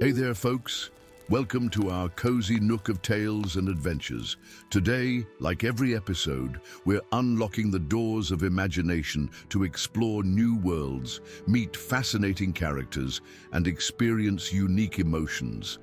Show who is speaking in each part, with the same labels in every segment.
Speaker 1: Hey there, folks. Welcome to our cozy nook of tales and adventures. Today, like every episode, we're unlocking the doors of imagination to explore new worlds, meet fascinating characters, and experience unique emotions.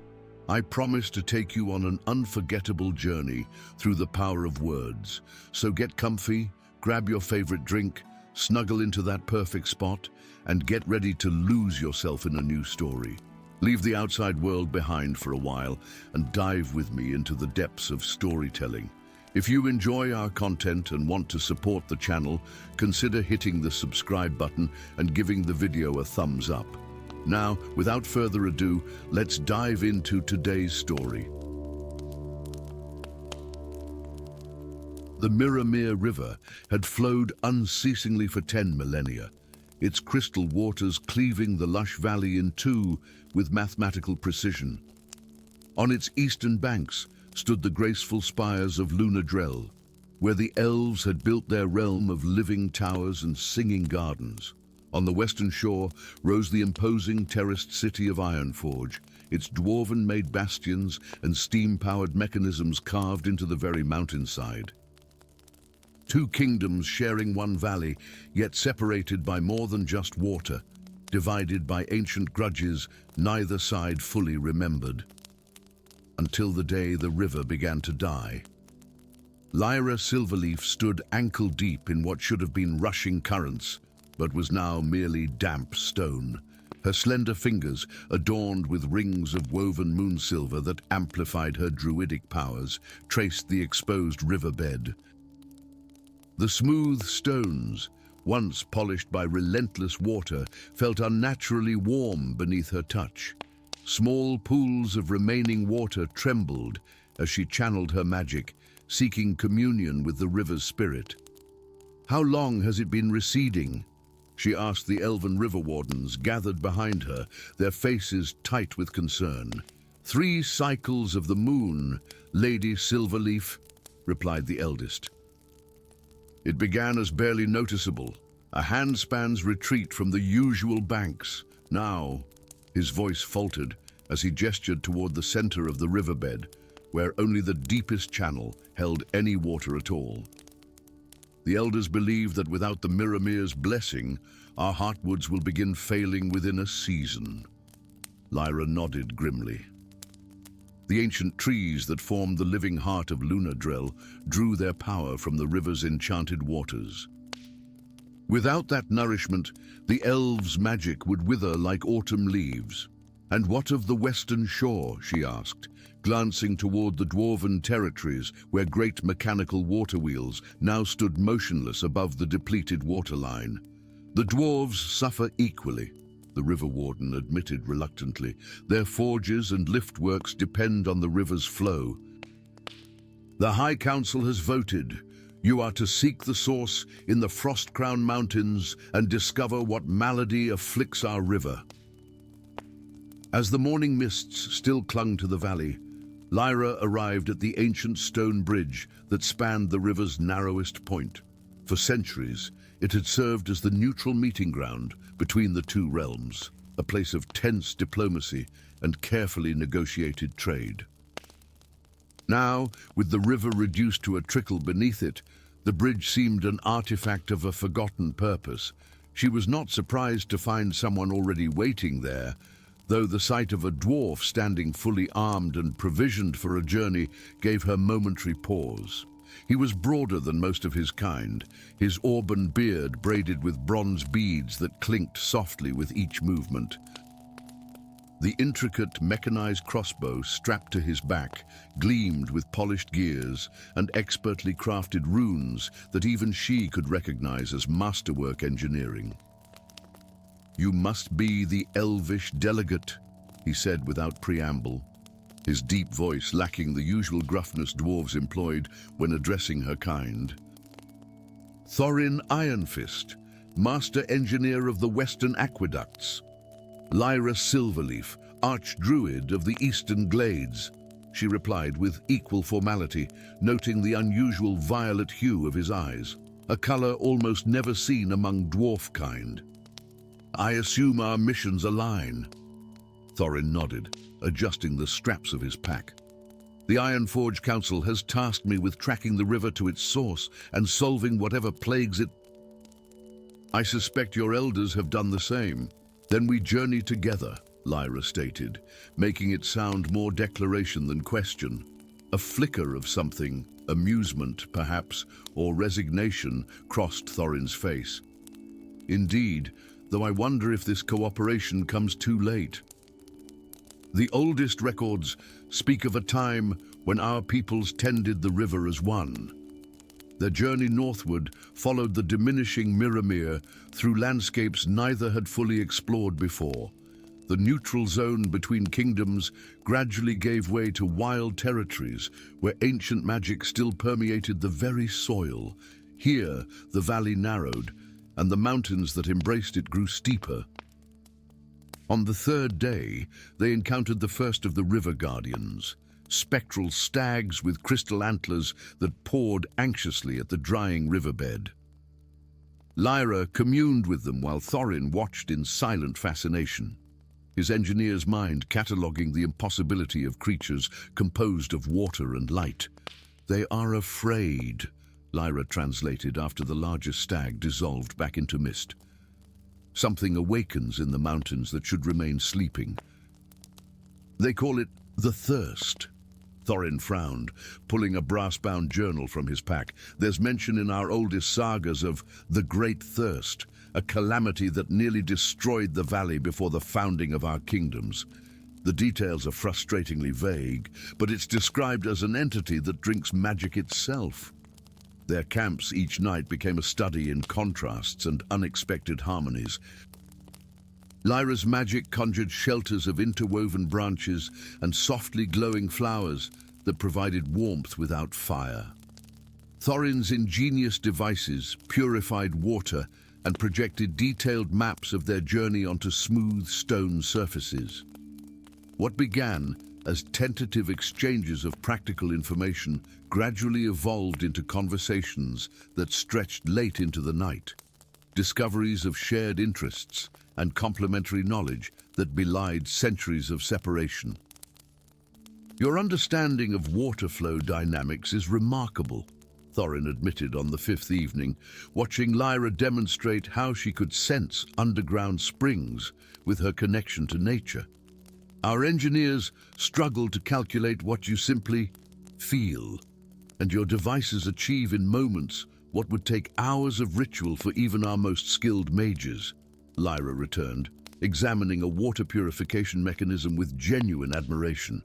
Speaker 1: I promise to take you on an unforgettable journey through the power of words. So get comfy, grab your favorite drink, snuggle into that perfect spot, and get ready to lose yourself in a new story. Leave the outside world behind for a while and dive with me into the depths of storytelling. If you enjoy our content and want to support the channel, consider hitting the subscribe button and giving the video a thumbs up. Now, without further ado, let's dive into today's story. The Mirrormere River had flowed unceasingly for 10 millennia, its crystal waters cleaving the lush valley in two with mathematical precision. On its eastern banks stood the graceful spires of LOTR, where the Elves had built their realm of living towers and singing gardens. On the western shore rose the imposing terraced city of Ironforge, its dwarven-made bastions and steam-powered mechanisms carved into the very mountainside. Two kingdoms sharing one valley, yet separated by more than just water, divided by ancient grudges neither side fully remembered. Until the day the river began to die. Lyra Silverleaf stood ankle-deep in what should have been rushing currents, but was now merely damp stone. Her slender fingers, adorned with rings of woven moonsilver that amplified her druidic powers, traced the exposed riverbed. The smooth stones, once polished by relentless water, felt unnaturally warm beneath her touch. Small pools of remaining water trembled as she channeled her magic, seeking communion with the river's spirit. "How long has it been receding?" she asked the elven river wardens gathered behind her, their faces tight with concern. "3 cycles of the moon, Lady Silverleaf," replied the eldest. It began as barely noticeable, a handspan's retreat from the usual banks. Now, his voice faltered as he gestured toward the center of the riverbed, where only the deepest channel held any water at all. "The elders believe that without the Mirrormere's blessing, our heartwoods will begin failing within a season." Lyra nodded grimly. The ancient trees that formed the living heart of LOTR drew their power from the river's enchanted waters. Without that nourishment, the elves' magic would wither like autumn leaves. "And what of the western shore?" she asked, glancing toward the dwarven territories where great mechanical water wheels now stood motionless above the depleted waterline. "The dwarves suffer equally," the river warden admitted reluctantly. "Their forges and liftworks depend on the river's flow." "The High Council has voted. You are to seek the source in the Frost-Crown Mountains and discover what malady afflicts our river." As the morning mists still clung to the valley, Lyra arrived at the ancient stone bridge that spanned the river's narrowest point. For centuries, it had served as the neutral meeting ground between the two realms, a place of tense diplomacy and carefully negotiated trade. Now, with the river reduced to a trickle beneath it, the bridge seemed an artifact of a forgotten purpose. She was not surprised to find someone already waiting there, though the sight of a dwarf standing fully armed and provisioned for a journey gave her momentary pause. He was broader than most of his kind, his auburn beard braided with bronze beads that clinked softly with each movement. The intricate mechanized crossbow strapped to his back gleamed with polished gears and expertly crafted runes that even she could recognize as masterwork engineering. "You must be the elvish delegate," he said without preamble, his deep voice lacking the usual gruffness dwarves employed when addressing her kind. "Thorin Ironfist, master engineer of the Western Aqueducts. Lyra Silverleaf, archdruid of the Eastern Glades," she replied with equal formality, noting the unusual violet hue of his eyes, a color almost never seen among dwarf kind. "I assume our missions align." Thorin nodded, adjusting the straps of his pack. The Ironforge Council has tasked me with tracking the river to its source and solving whatever plagues it. I suspect your elders have done the same. Then we journey together, Lyra stated, making it sound more declaration than question. A flicker of something, amusement perhaps, or resignation, crossed Thorin's face. Indeed, though I wonder if this cooperation comes too late. The oldest records speak of a time when our peoples tended the river as one. Their journey northward followed the diminishing Miramir through landscapes neither had fully explored before. The neutral zone between kingdoms gradually gave way to wild territories where ancient magic still permeated the very soil. Here, the valley narrowed, and the mountains that embraced it grew steeper. On the third day, they encountered the first of the river guardians, spectral stags with crystal antlers that pawed anxiously at the drying riverbed. Lyra communed with them while Thorin watched in silent fascination, his engineer's mind cataloguing the impossibility of creatures composed of water and light. "They are afraid," Lyra translated after the largest stag dissolved back into mist. "Something awakens in the mountains that should remain sleeping. They call it the thirst." Thorin frowned, pulling a brass-bound journal from his pack. "There's mention in our oldest sagas of the Great Thirst, a calamity that nearly destroyed the valley before the founding of our kingdoms. The details are frustratingly vague, but it's described as an entity that drinks magic itself. Their camps each night became a study in contrasts and unexpected harmonies. Lyra's magic conjured shelters of interwoven branches and softly glowing flowers that provided warmth without fire. Thorin's ingenious devices purified water and projected detailed maps of their journey onto smooth stone surfaces. What began as tentative exchanges of practical information gradually evolved into conversations that stretched late into the night, discoveries of shared interests and complementary knowledge that belied centuries of separation. "Your understanding of water flow dynamics is remarkable," Thorin admitted on the fifth evening, watching Lyra demonstrate how she could sense underground springs with her connection to nature. "Our engineers struggle to calculate what you simply feel, and your devices achieve in moments what would take hours of ritual for even our most skilled mages," Lyra returned, examining a water purification mechanism with genuine admiration.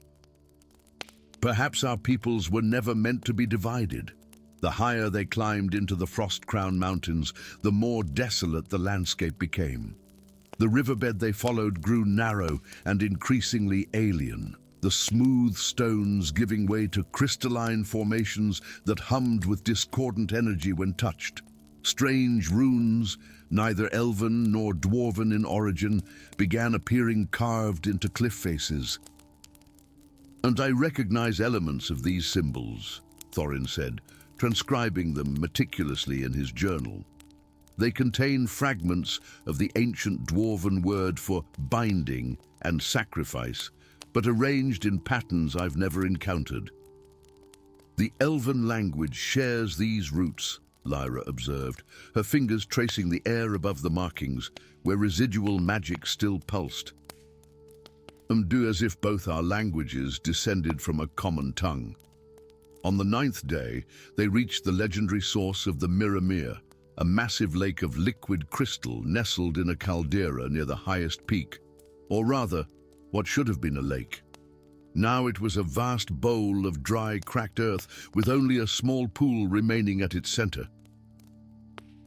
Speaker 1: "Perhaps our peoples were never meant to be divided. The higher they climbed into the frost-crowned mountains, the more desolate the landscape became. The riverbed they followed grew narrow and increasingly alien, the smooth stones giving way to crystalline formations that hummed with discordant energy when touched. Strange runes, neither elven nor dwarven in origin, began appearing carved into cliff faces. "And I recognize elements of these symbols," Thorin said, transcribing them meticulously in his journal. "They contain fragments of the ancient dwarven word for binding and sacrifice, but arranged in patterns I've never encountered." "The Elven language shares these roots," Lyra observed, her fingers tracing the air above the markings, where residual magic still pulsed. "Do as if both our languages descended from a common tongue." On the 9th day, they reached the legendary source of the Miramir, a massive lake of liquid crystal nestled in a caldera near the highest peak, or rather, what should have been a lake. Now it was a vast bowl of dry, cracked earth with only a small pool remaining at its center.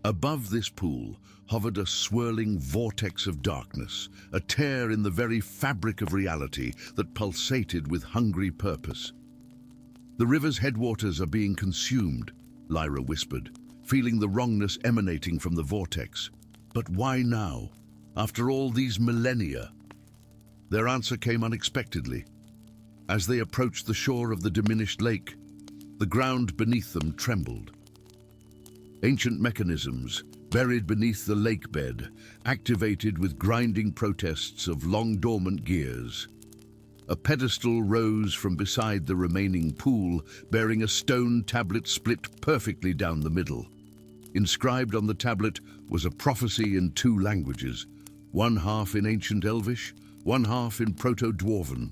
Speaker 1: Above this pool hovered a swirling vortex of darkness, a tear in the very fabric of reality that pulsated with hungry purpose. "The river's headwaters are being consumed," Lyra whispered, feeling the wrongness emanating from the vortex. "But why now, after all these millennia?" Their answer came unexpectedly. As they approached the shore of the diminished lake, the ground beneath them trembled. Ancient mechanisms, buried beneath the lake bed, activated with grinding protests of long-dormant gears. A pedestal rose from beside the remaining pool, bearing a stone tablet split perfectly down the middle. Inscribed on the tablet was a prophecy in two languages, one half in ancient Elvish, one half in Proto-Dwarven.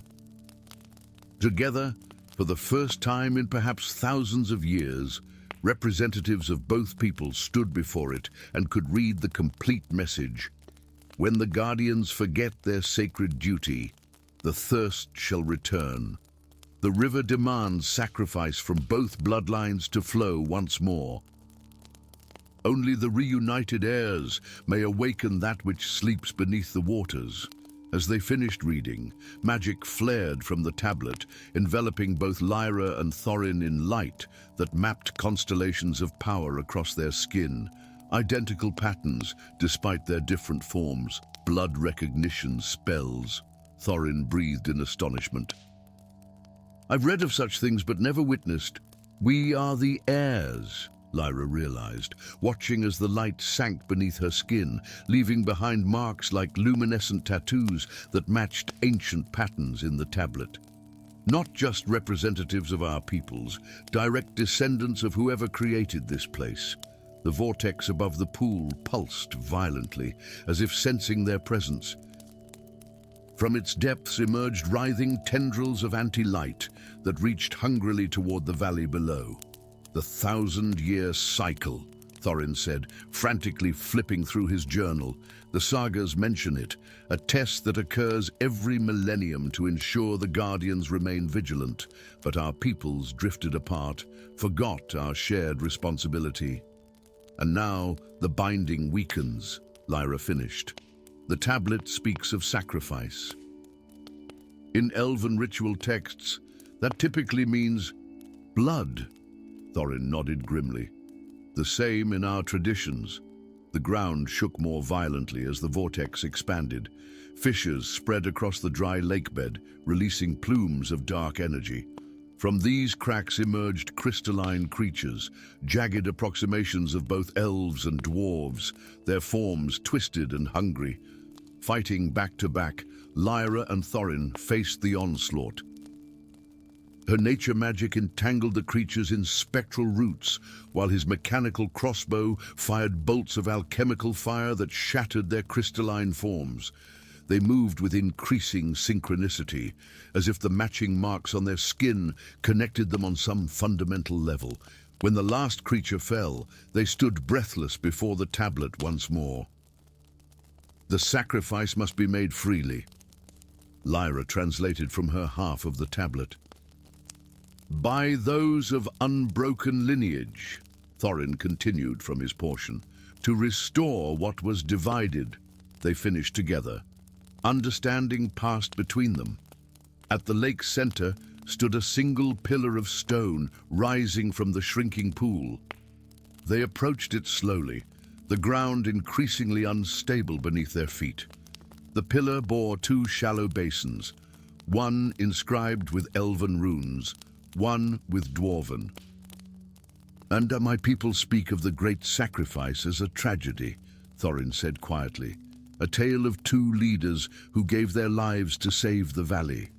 Speaker 1: Together, for the first time in perhaps thousands of years, representatives of both peoples stood before it and could read the complete message. When the Guardians forget their sacred duty, the thirst shall return. The river demands sacrifice from both bloodlines to flow once more. Only the reunited heirs may awaken that which sleeps beneath the waters. As they finished reading, magic flared from the tablet, enveloping both Lyra and Thorin in light that mapped constellations of power across their skin. Identical patterns, despite their different forms. Blood recognition spells. Thorin breathed in astonishment. I've read of such things but never witnessed. We are the heirs, Lyra realized, watching as the light sank beneath her skin, leaving behind marks like luminescent tattoos that matched ancient patterns in the tablet. Not just representatives of our peoples, direct descendants of whoever created this place. The vortex above the pool pulsed violently, as if sensing their presence. From its depths emerged writhing tendrils of anti-light that reached hungrily toward the valley below. The 1,000-year cycle, Thorin said, frantically flipping through his journal. The sagas mention it, a test that occurs every millennium to ensure the Guardians remain vigilant, but our peoples drifted apart, forgot our shared responsibility. And now the binding weakens, Lyra finished. The tablet speaks of sacrifice. In Elven ritual texts, that typically means blood, Thorin nodded grimly. The same in our traditions. The ground shook more violently as the vortex expanded. Fissures spread across the dry lake bed, releasing plumes of dark energy. From these cracks emerged crystalline creatures, jagged approximations of both elves and dwarves, their forms twisted and hungry. Fighting back to back, Lyra and Thorin faced the onslaught. Her nature magic entangled the creatures in spectral roots, while his mechanical crossbow fired bolts of alchemical fire that shattered their crystalline forms. They moved with increasing synchronicity, as if the matching marks on their skin connected them on some fundamental level. When the last creature fell, they stood breathless before the tablet once more. The sacrifice must be made freely. Lyra translated from her half of the tablet. By those of unbroken lineage, Thorin continued from his portion, to restore what was divided. They finished together. Understanding passed between them. At the lake's center stood a single pillar of stone rising from the shrinking pool. They approached it slowly, the ground increasingly unstable beneath their feet. The pillar bore two shallow basins, one inscribed with Elven runes, one with Dwarven. And my people speak of the great sacrifice as a tragedy, Thorin said quietly, a tale of two leaders who gave their lives to save the valley.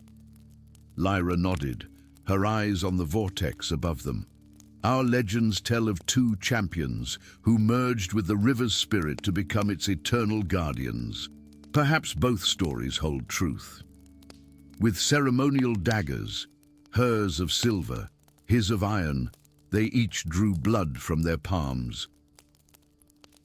Speaker 1: Lyra nodded, her eyes on the vortex above them. Our legends tell of two champions who merged with the river's spirit to become its eternal guardians. Perhaps both stories hold truth. With ceremonial daggers, hers of silver, his of iron, they each drew blood from their palms.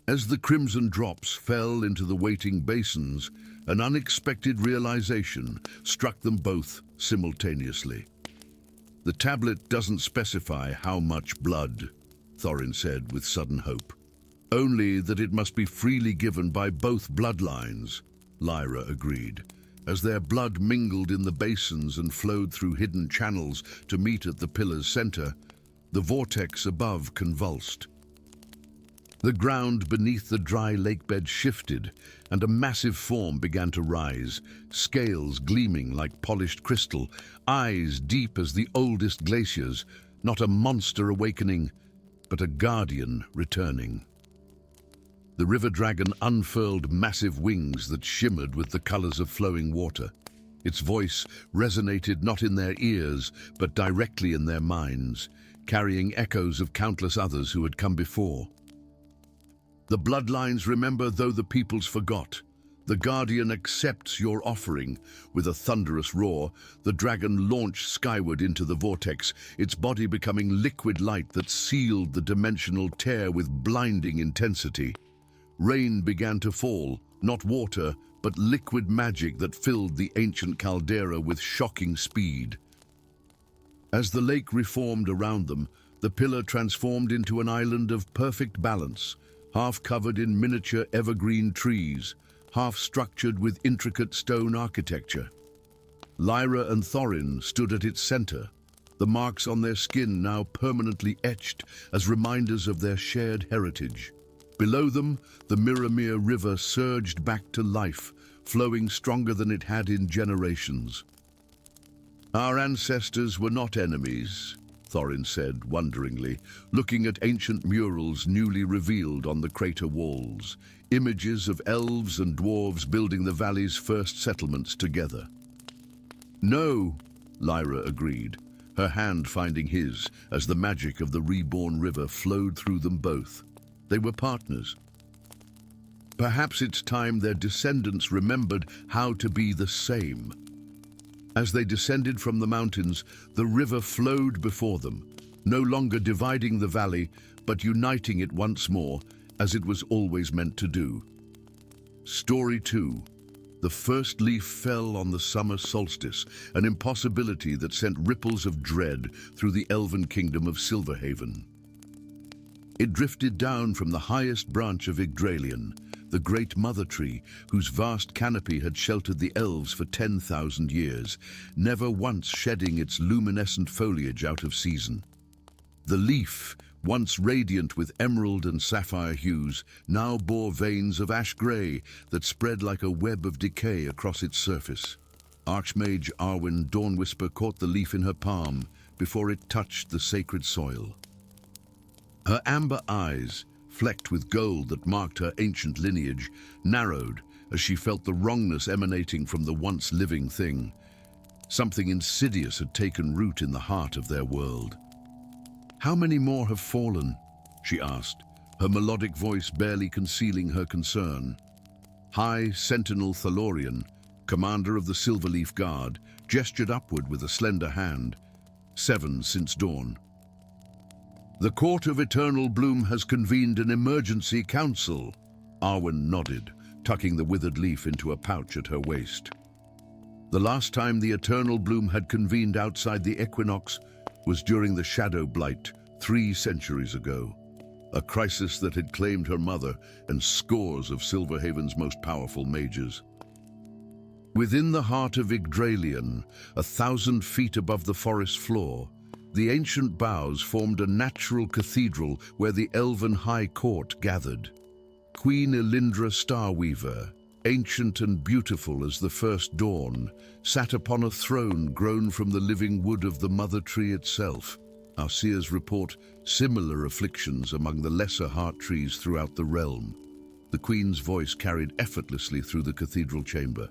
Speaker 1: As the crimson drops fell into the waiting basins, an unexpected realization struck them both simultaneously. The tablet doesn't specify how much blood, Thorin said with sudden hope. Only that it must be freely given by both bloodlines, Lyra agreed. As their blood mingled in the basins and flowed through hidden channels to meet at the pillar's center, the vortex above convulsed. The ground beneath the dry lakebed shifted, and a massive form began to rise, scales gleaming like polished crystal, eyes deep as the oldest glaciers, not a monster awakening, but a guardian returning. The river dragon unfurled massive wings that shimmered with the colors of flowing water. Its voice resonated not in their ears, but directly in their minds, carrying echoes of countless others who had come before. The bloodlines remember though the peoples forgot. The guardian accepts your offering. With a thunderous roar, the dragon launched skyward into the vortex, its body becoming liquid light that sealed the dimensional tear with blinding intensity. Rain began to fall, not water, but liquid magic that filled the ancient caldera with shocking speed. As the lake reformed around them, the pillar transformed into an island of perfect balance, half covered in miniature evergreen trees, half structured with intricate stone architecture. Lyra and Thorin stood at its center, the marks on their skin now permanently etched as reminders of their shared heritage. Below them, the Mirrormere River surged back to life, flowing stronger than it had in generations. "Our ancestors were not enemies," Thorin said wonderingly, looking at ancient murals newly revealed on the crater walls, images of elves and dwarves building the valley's first settlements together. "No," Lyra agreed, her hand finding his as the magic of the reborn river flowed through them both. They were partners. Perhaps it's time their descendants remembered how to be the same. As they descended from the mountains, the river flowed before them, no longer dividing the valley, but uniting it once more, as it was always meant to do. Story 2. The first leaf fell on the summer solstice, an impossibility that sent ripples of dread through the elven kingdom of Silverhaven. It drifted down from the highest branch of Yggdralion, the great mother tree whose vast canopy had sheltered the elves for 10,000 years, never once shedding its luminescent foliage out of season. The leaf, once radiant with emerald and sapphire hues, now bore veins of ash grey that spread like a web of decay across its surface. Archmage Arwen Dawnwhisper caught the leaf in her palm before it touched the sacred soil. Her amber eyes, flecked with gold that marked her ancient lineage, narrowed as she felt the wrongness emanating from the once living thing. Something insidious had taken root in the heart of their world. "How many more have fallen?" she asked, her melodic voice barely concealing her concern. High Sentinel Thalorian, commander of the Silverleaf Guard, gestured upward with a slender hand. 7 since dawn. "The Court of Eternal Bloom has convened an emergency council," Arwen nodded, tucking the withered leaf into a pouch at her waist. The last time the Eternal Bloom had convened outside the equinox was during the Shadow Blight 3 centuries ago, a crisis that had claimed her mother and scores of Silverhaven's most powerful mages. Within the heart of Yggdralion, 1,000 feet above the forest floor, the ancient boughs formed a natural cathedral where the Elven High Court gathered. Queen Elindra Starweaver, ancient and beautiful as the first dawn, sat upon a throne grown from the living wood of the mother tree itself. Our seers report similar afflictions among the lesser heart trees throughout the realm. The queen's voice carried effortlessly through the cathedral chamber.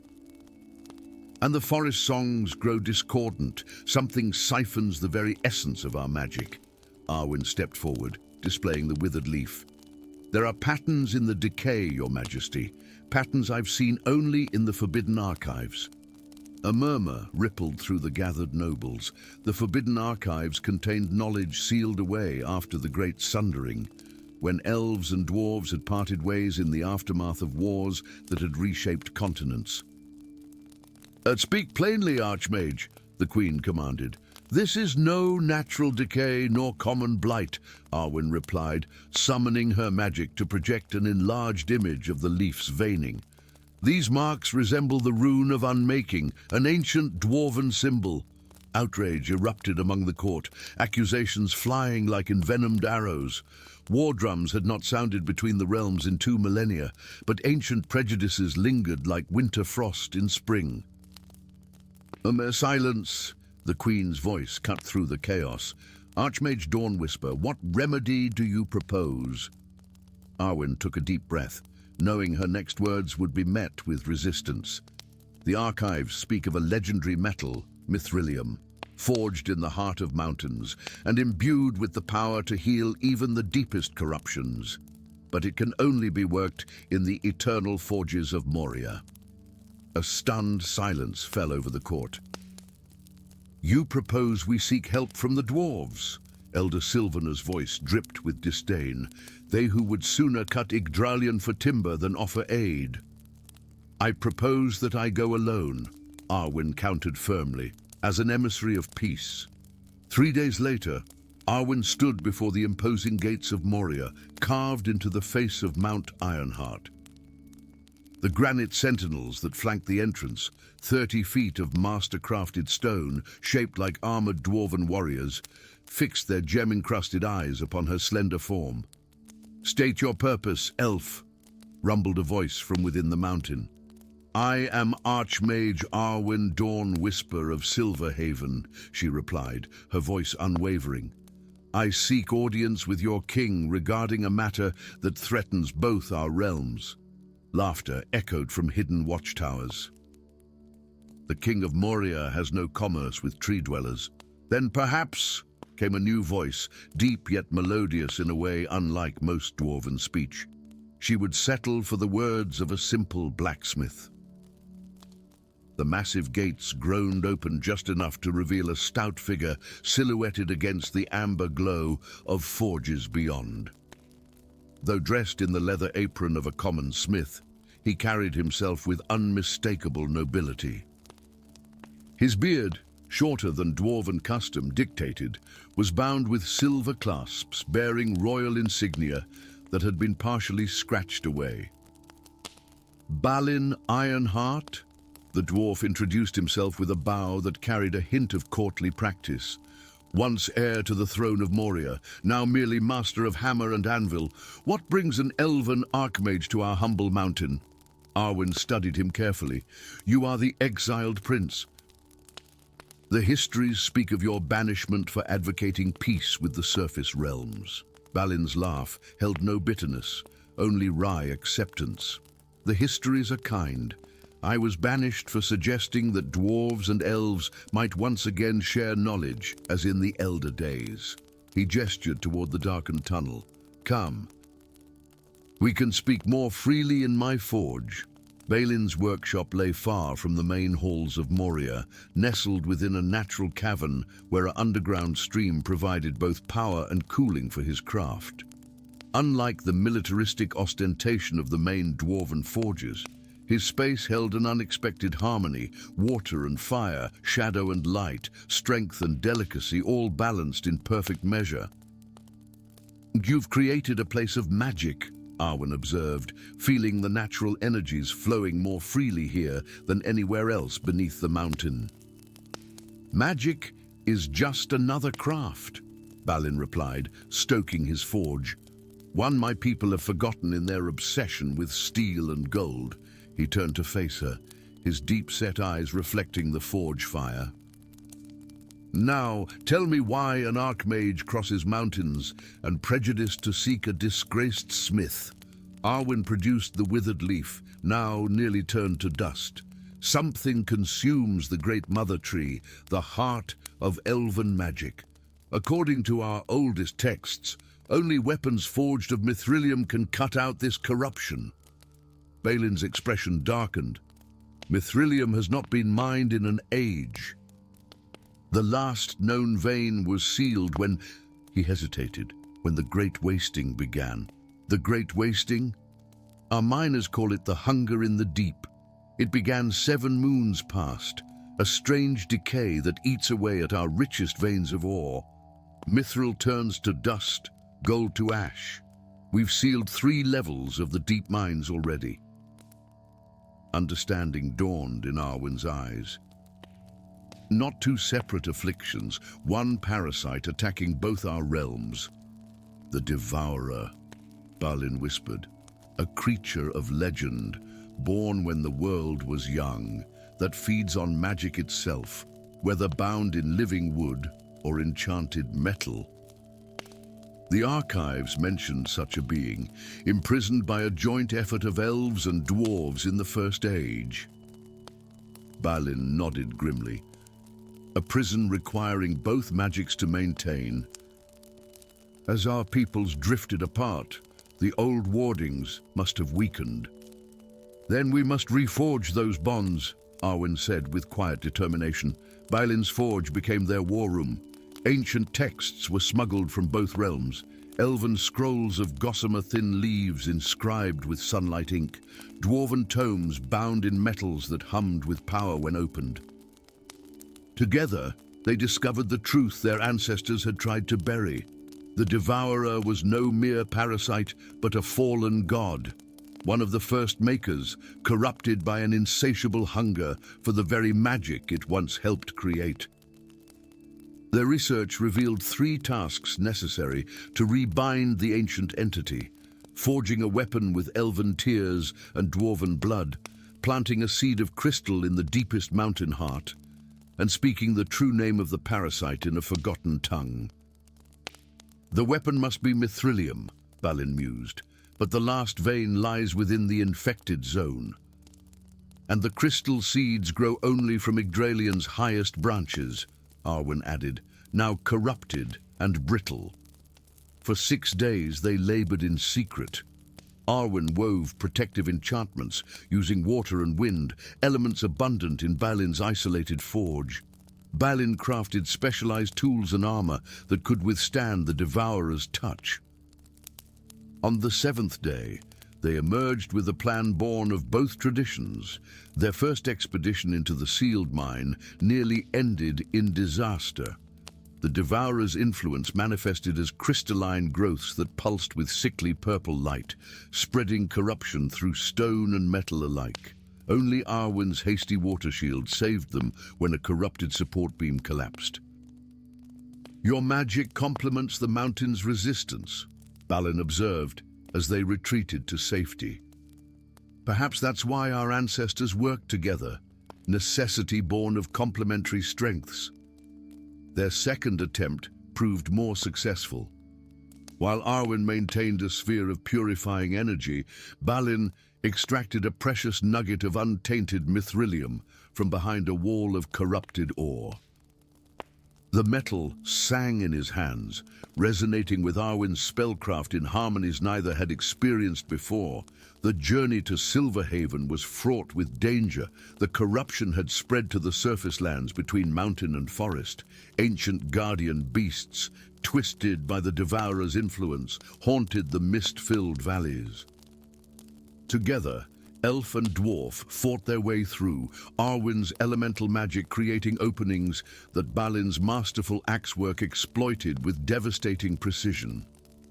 Speaker 1: "And the forest songs grow discordant. Something siphons the very essence of our magic." Arwen stepped forward, displaying the withered leaf. "There are patterns in the decay, Your Majesty, patterns I've seen only in the Forbidden Archives." A murmur rippled through the gathered nobles. The Forbidden Archives contained knowledge sealed away after the Great Sundering, when elves and dwarves had parted ways in the aftermath of wars that had reshaped continents. "Speak plainly, Archmage," the Queen commanded. "This is no natural decay nor common blight," Arwen replied, summoning her magic to project an enlarged image of the leaf's veining. "These marks resemble the rune of unmaking, an ancient dwarven symbol." Outrage erupted among the court, accusations flying like envenomed arrows. War drums had not sounded between the realms in 2 millennia, but ancient prejudices lingered like winter frost in spring. "Silence," the Queen's voice cut through the chaos. "Archmage Dawnwhisper, what remedy do you propose?" Arwen took a deep breath, knowing her next words would be met with resistance. The archives speak of a legendary metal, mithrilium, forged in the heart of mountains and imbued with the power to heal even the deepest corruptions. But it can only be worked in the eternal forges of Moria. A stunned silence fell over the court. "You propose we seek help from the dwarves?" Elder Sylvaner's voice dripped with disdain. "They who would sooner cut Yggdralion for timber than offer aid." "I propose that I go alone," Arwen countered firmly, "as an emissary of peace." 3 days later, Arwen stood before the imposing gates of Moria, carved into the face of Mount Ironheart. The granite sentinels that flanked the entrance, 30 feet of master-crafted stone, shaped like armored dwarven warriors, fixed their gem-encrusted eyes upon her slender form. "State your purpose, elf," rumbled a voice from within the mountain. "I am Archmage Arwen Dawn Whisper of Silverhaven," she replied, her voice unwavering. "I seek audience with your king regarding a matter that threatens both our realms." Laughter echoed from hidden watchtowers. "The king of Moria has no commerce with tree dwellers." "Then perhaps," came a new voice, deep yet melodious in a way unlike most dwarven speech, "she would settle for the words of a simple blacksmith." The massive gates groaned open just enough to reveal a stout figure silhouetted against the amber glow of forges beyond. Though dressed in the leather apron of a common smith, he carried himself with unmistakable nobility. His beard, shorter than dwarven custom dictated, was bound with silver clasps bearing royal insignia that had been partially scratched away. "Balin Ironheart?" The dwarf introduced himself with a bow that carried a hint of courtly practice. "Once heir to the throne of Moria, now merely master of hammer and anvil, what brings an elven archmage to our humble mountain?" Arwen studied him carefully. "You are the exiled prince. The histories speak of your banishment for advocating peace with the surface realms." Balin's laugh held no bitterness, only wry acceptance. "The histories are kind. I was banished for suggesting that dwarves and elves might once again share knowledge, as in the elder days." He gestured toward the darkened tunnel. "Come. We can speak more freely in my forge." Balin's workshop lay far from the main halls of Moria, nestled within a natural cavern where an underground stream provided both power and cooling for his craft. Unlike the militaristic ostentation of the main dwarven forges, his space held an unexpected harmony: water and fire, shadow and light, strength and delicacy, all balanced in perfect measure. "You've created a place of magic," Arwen observed, feeling the natural energies flowing more freely here than anywhere else beneath the mountain. "Magic is just another craft," Balin replied, stoking his forge. "One my people have forgotten in their obsession with steel and gold." He turned to face her, his deep-set eyes reflecting the forge fire. "Now, tell me why an archmage crosses mountains and prejudiced to seek a disgraced smith." Arwen produced the withered leaf, now nearly turned to dust. "Something consumes the great mother tree, the heart of elven magic. According to our oldest texts, only weapons forged of mithrilium can cut out this corruption." Balin's expression darkened. "Mithrilium has not been mined in an age. The last known vein was sealed when—" He hesitated. "When the Great Wasting began." "The Great Wasting? Our miners call it the hunger in the deep. It began 7 moons past, a strange decay that eats away at our richest veins of ore. Mithril turns to dust, gold to ash. We've sealed 3 levels of the deep mines already." Understanding dawned in Arwen's eyes. Not 2 separate afflictions, one parasite attacking both our realms. "The Devourer," Balin whispered. "A creature of legend, born when the world was young, that feeds on magic itself, whether bound in living wood or enchanted metal." The archives mentioned such a being, imprisoned by a joint effort of elves and dwarves in the First Age. Balin nodded grimly. A prison requiring both magics to maintain. As our peoples drifted apart, the old wardings must have weakened. Then we must reforge those bonds, Arwen said with quiet determination. Balin's forge became their war room. Ancient texts were smuggled from both realms. Elven scrolls of gossamer-thin leaves inscribed with sunlight ink. Dwarven tomes bound in metals that hummed with power when opened. Together, they discovered the truth their ancestors had tried to bury. The Devourer was no mere parasite, but a fallen god. One of the first makers, corrupted by an insatiable hunger for the very magic it once helped create. Their research revealed 3 tasks necessary to rebind the ancient entity: forging a weapon with elven tears and dwarven blood, planting a seed of crystal in the deepest mountain heart, and speaking the true name of the parasite in a forgotten tongue. The weapon must be mithrilium, Balin mused, but the last vein lies within the infected zone. And the crystal seeds grow only from Yggdrasil's highest branches, Arwen added, now corrupted and brittle. For 6 days they labored in secret. Arwen wove protective enchantments using water and wind, elements abundant in Balin's isolated forge. Balin crafted specialized tools and armor that could withstand the Devourer's touch. On the 7th day, they emerged with a plan born of both traditions. Their first expedition into the sealed mine nearly ended in disaster. The Devourer's influence manifested as crystalline growths that pulsed with sickly purple light, spreading corruption through stone and metal alike. Only Arwen's hasty water shield saved them when a corrupted support beam collapsed. "Your magic complements the mountain's resistance," Balin observed as they retreated to safety. "Perhaps that's why our ancestors worked together, necessity born of complementary strengths." Their second attempt proved more successful. While Arwen maintained a sphere of purifying energy, Balin extracted a precious nugget of untainted mithrilium from behind a wall of corrupted ore. The metal sang in his hands, resonating with Arwen's spellcraft in harmonies neither had experienced before. The journey to Silverhaven was fraught with danger. The corruption had spread to the surface lands between mountain and forest. Ancient guardian beasts, twisted by the Devourer's influence, haunted the mist-filled valleys. Together, elf and dwarf fought their way through, Arwen's elemental magic creating openings that Balin's masterful axework exploited with devastating precision.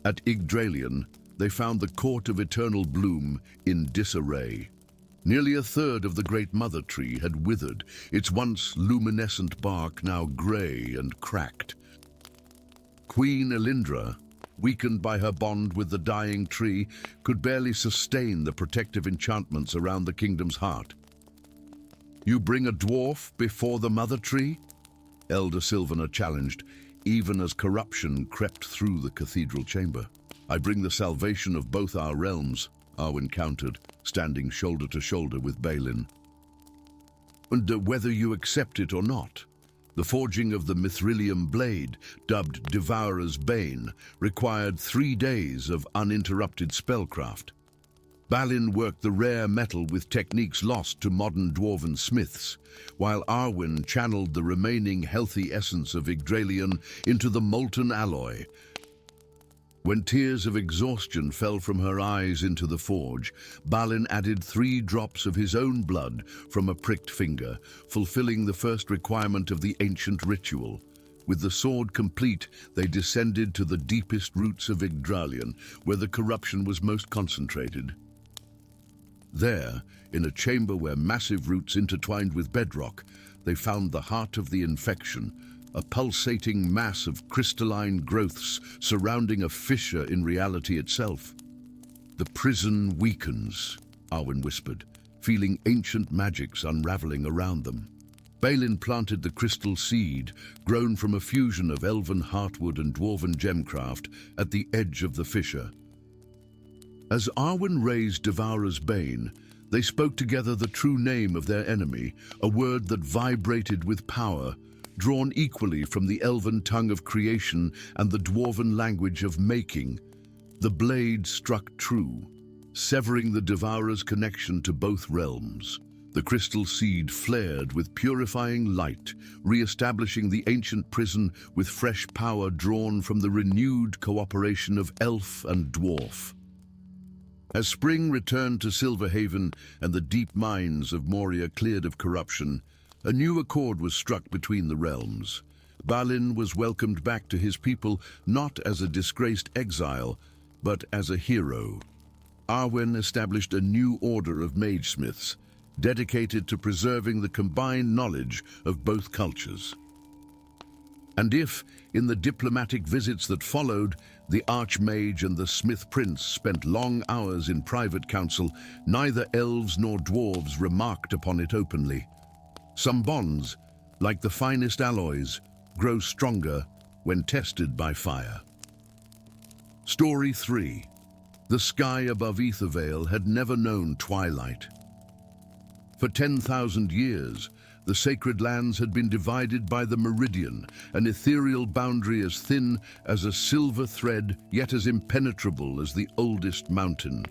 Speaker 1: At Yggdrasil, they found the Court of Eternal Bloom in disarray. Nearly a third of the great mother tree had withered, its once luminescent bark now grey and cracked. Queen Elindra, weakened by her bond with the dying tree, could barely sustain the protective enchantments around the kingdom's heart. "You bring a dwarf before the mother tree?" Elder Sylvanar challenged, even as corruption crept through the cathedral chamber. "I bring the salvation of both our realms," Arwen countered, standing shoulder to shoulder with Balin. "And whether you accept it or not, the forging of the mithrilium blade, dubbed Devourer's Bane, required 3 days of uninterrupted spellcraft. Balin worked the rare metal with techniques lost to modern dwarven smiths, while Arwen channeled the remaining healthy essence of Yggdrasil into the molten alloy. When tears of exhaustion fell from her eyes into the forge, Balin added 3 drops of his own blood from a pricked finger, fulfilling the first requirement of the ancient ritual. With the sword complete, they descended to the deepest roots of Yggdrasil, where the corruption was most concentrated. There, in a chamber where massive roots intertwined with bedrock, they found the heart of the infection, a pulsating mass of crystalline growths surrounding a fissure in reality itself. "The prison weakens," Arwen whispered, feeling ancient magics unraveling around them. Balin planted the crystal seed, grown from a fusion of elven heartwood and dwarven gemcraft, at the edge of the fissure. As Arwen raised Devourer's bane, they spoke together the true name of their enemy, a word that vibrated with power, drawn equally from the elven tongue of creation and the dwarven language of making. The blade struck true, severing the Devourer's connection to both realms. The crystal seed flared with purifying light, re-establishing the ancient prison with fresh power drawn from the renewed cooperation of elf and dwarf. As spring returned to Silverhaven and the deep mines of Moria cleared of corruption, a new accord was struck between the realms. Balin was welcomed back to his people not as a disgraced exile, but as a hero. Arwen established a new order of magesmiths, dedicated to preserving the combined knowledge of both cultures. And if, in the diplomatic visits that followed, the Archmage and the Smith Prince spent long hours in private council, neither elves nor dwarves remarked upon it openly. Some bonds, like the finest alloys, grow stronger when tested by fire. Story 3. The sky above Aethervale had never known twilight. For 10,000 years, the sacred lands had been divided by the meridian, an ethereal boundary as thin as a silver thread, yet as impenetrable as the oldest mountain.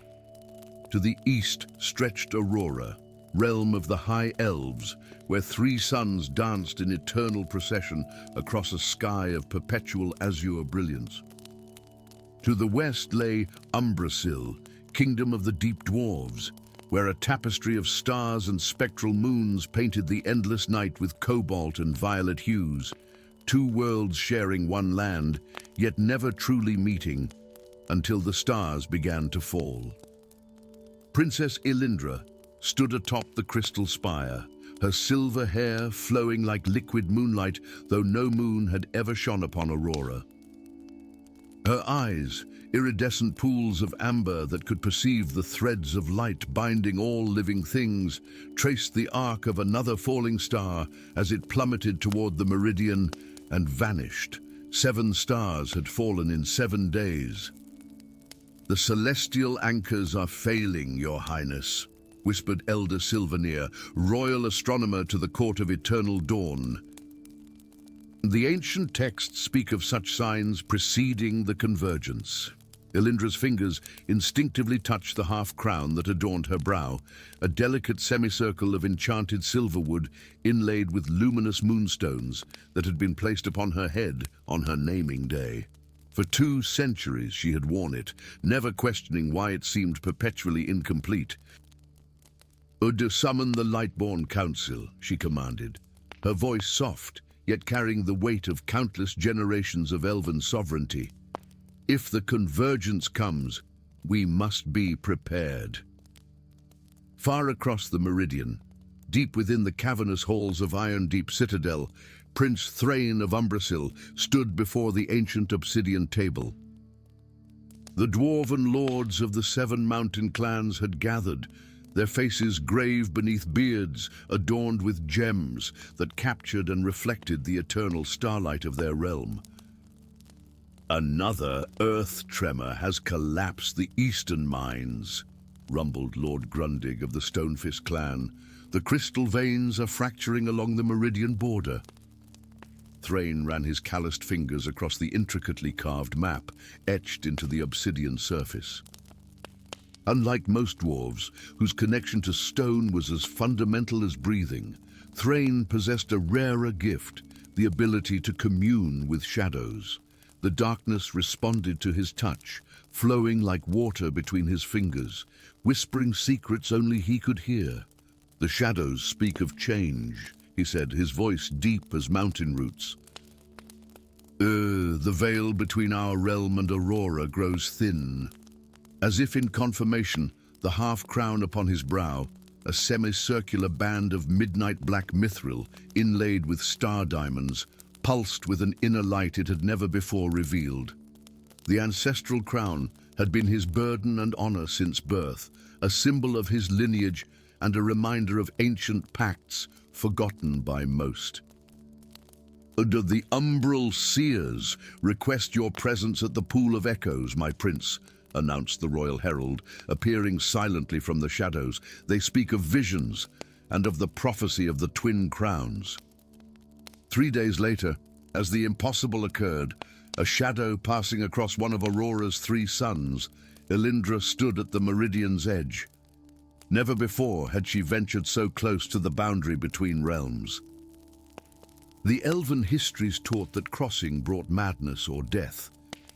Speaker 1: To the east stretched Aurora, realm of the High Elves, where 3 suns danced in eternal procession across a sky of perpetual azure brilliance. To the west lay Umbrasyl, kingdom of the deep dwarves, where a tapestry of stars and spectral moons painted the endless night with cobalt and violet hues, 2 worlds sharing one land, yet never truly meeting, until the stars began to fall. Princess Elindra stood atop the crystal spire, her silver hair flowing like liquid moonlight, though no moon had ever shone upon Aurora. Her eyes, iridescent pools of amber that could perceive the threads of light binding all living things, traced the arc of another falling star as it plummeted toward the meridian and vanished. 7 stars had fallen in 7 days. "The celestial anchors are failing, Your Highness," whispered Elder Silverneer, royal astronomer to the court of eternal dawn. The ancient texts speak of such signs preceding the convergence. Elindra's fingers instinctively touched the half-crown that adorned her brow, a delicate semicircle of enchanted silverwood inlaid with luminous moonstones that had been placed upon her head on her naming day. For 2 centuries she had worn it, never questioning why it seemed perpetually incomplete. "Ud, summon the Lightborn Council," she commanded, her voice soft, yet carrying the weight of countless generations of elven sovereignty. "If the convergence comes, we must be prepared." Far across the meridian, deep within the cavernous halls of Iron Deep Citadel, Prince Thrain of Umbrasyl stood before the ancient obsidian table. The dwarven lords of the 7 mountain clans had gathered, their faces grave beneath beards adorned with gems that captured and reflected the eternal starlight of their realm. "Another earth tremor has collapsed the eastern mines," rumbled Lord Grundig of the Stonefist clan. "The crystal veins are fracturing along the meridian border." Thrain ran his calloused fingers across the intricately carved map etched into the obsidian surface. Unlike most dwarves, whose connection to stone was as fundamental as breathing, Thrain possessed a rarer gift, the ability to commune with shadows. The darkness responded to his touch, flowing like water between his fingers, whispering secrets only he could hear. "The shadows speak of change," he said, his voice deep as mountain roots. The veil between our realm and Aurora grows thin." As if in confirmation, the half-crown upon his brow, a semicircular band of midnight black mithril inlaid with star diamonds, pulsed with an inner light it had never before revealed. The ancestral crown had been his burden and honor since birth, a symbol of his lineage and a reminder of ancient pacts forgotten by most. The umbral seers request your presence at the Pool of Echoes, my prince, announced the royal herald, appearing silently from the shadows. They speak of visions and of the prophecy of the twin crowns. 3 days later, as the impossible occurred, a shadow passing across one of Aurora's 3 suns, Elindra stood at the meridian's edge. Never before had she ventured so close to the boundary between realms. The elven histories taught that crossing brought madness or death,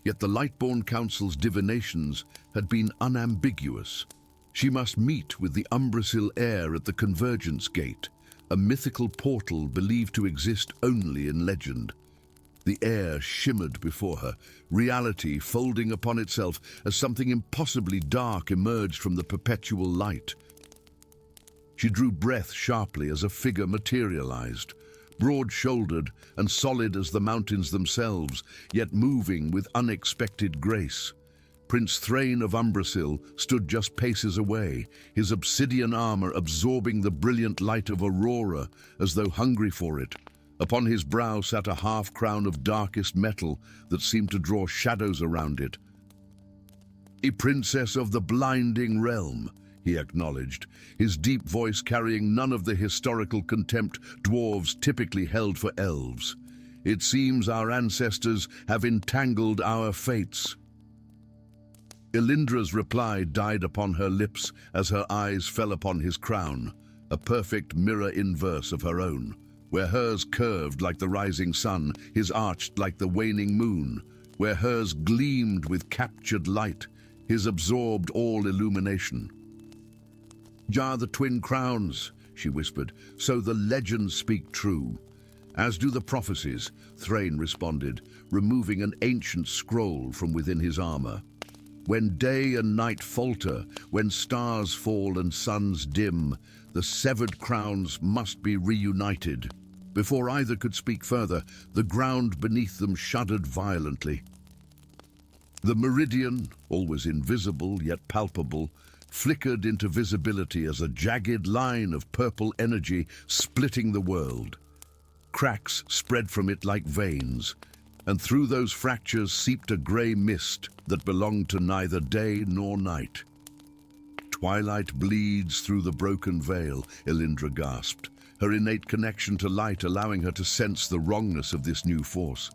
Speaker 1: yet the Lightborn Council's divinations had been unambiguous. She must meet with the Umbrasil heir at the Convergence Gate, a mythical portal believed to exist only in legend. The air shimmered before her, reality folding upon itself as something impossibly dark emerged from the perpetual light. She drew breath sharply as a figure materialized, broad-shouldered and solid as the mountains themselves, yet moving with unexpected grace. Prince Thrain of Umbrasil stood just paces away, his obsidian armor absorbing the brilliant light of Aurora as though hungry for it. Upon his brow sat a half-crown of darkest metal that seemed to draw shadows around it. "A princess of the blinding realm," he acknowledged, his deep voice carrying none of the historical contempt dwarves typically held for elves. "It seems our ancestors have entangled our fates." Elindra's reply died upon her lips as her eyes fell upon his crown, a perfect mirror inverse of her own. Where hers curved like the rising sun, his arched like the waning moon. Where hers gleamed with captured light, his absorbed all illumination. "Jar the twin crowns," she whispered, "so the legends speak true." "As do the prophecies," Thrain responded, removing an ancient scroll from within his armor. "When day and night falter, when stars fall and suns dim, the severed crowns must be reunited." Before either could speak further, the ground beneath them shuddered violently. The meridian, always invisible yet palpable, flickered into visibility as a jagged line of purple energy splitting the world. Cracks spread from it like veins, and through those fractures seeped a grey mist that belonged to neither day nor night. "Twilight bleeds through the broken veil," Elindra gasped, her innate connection to light allowing her to sense the wrongness of this new force.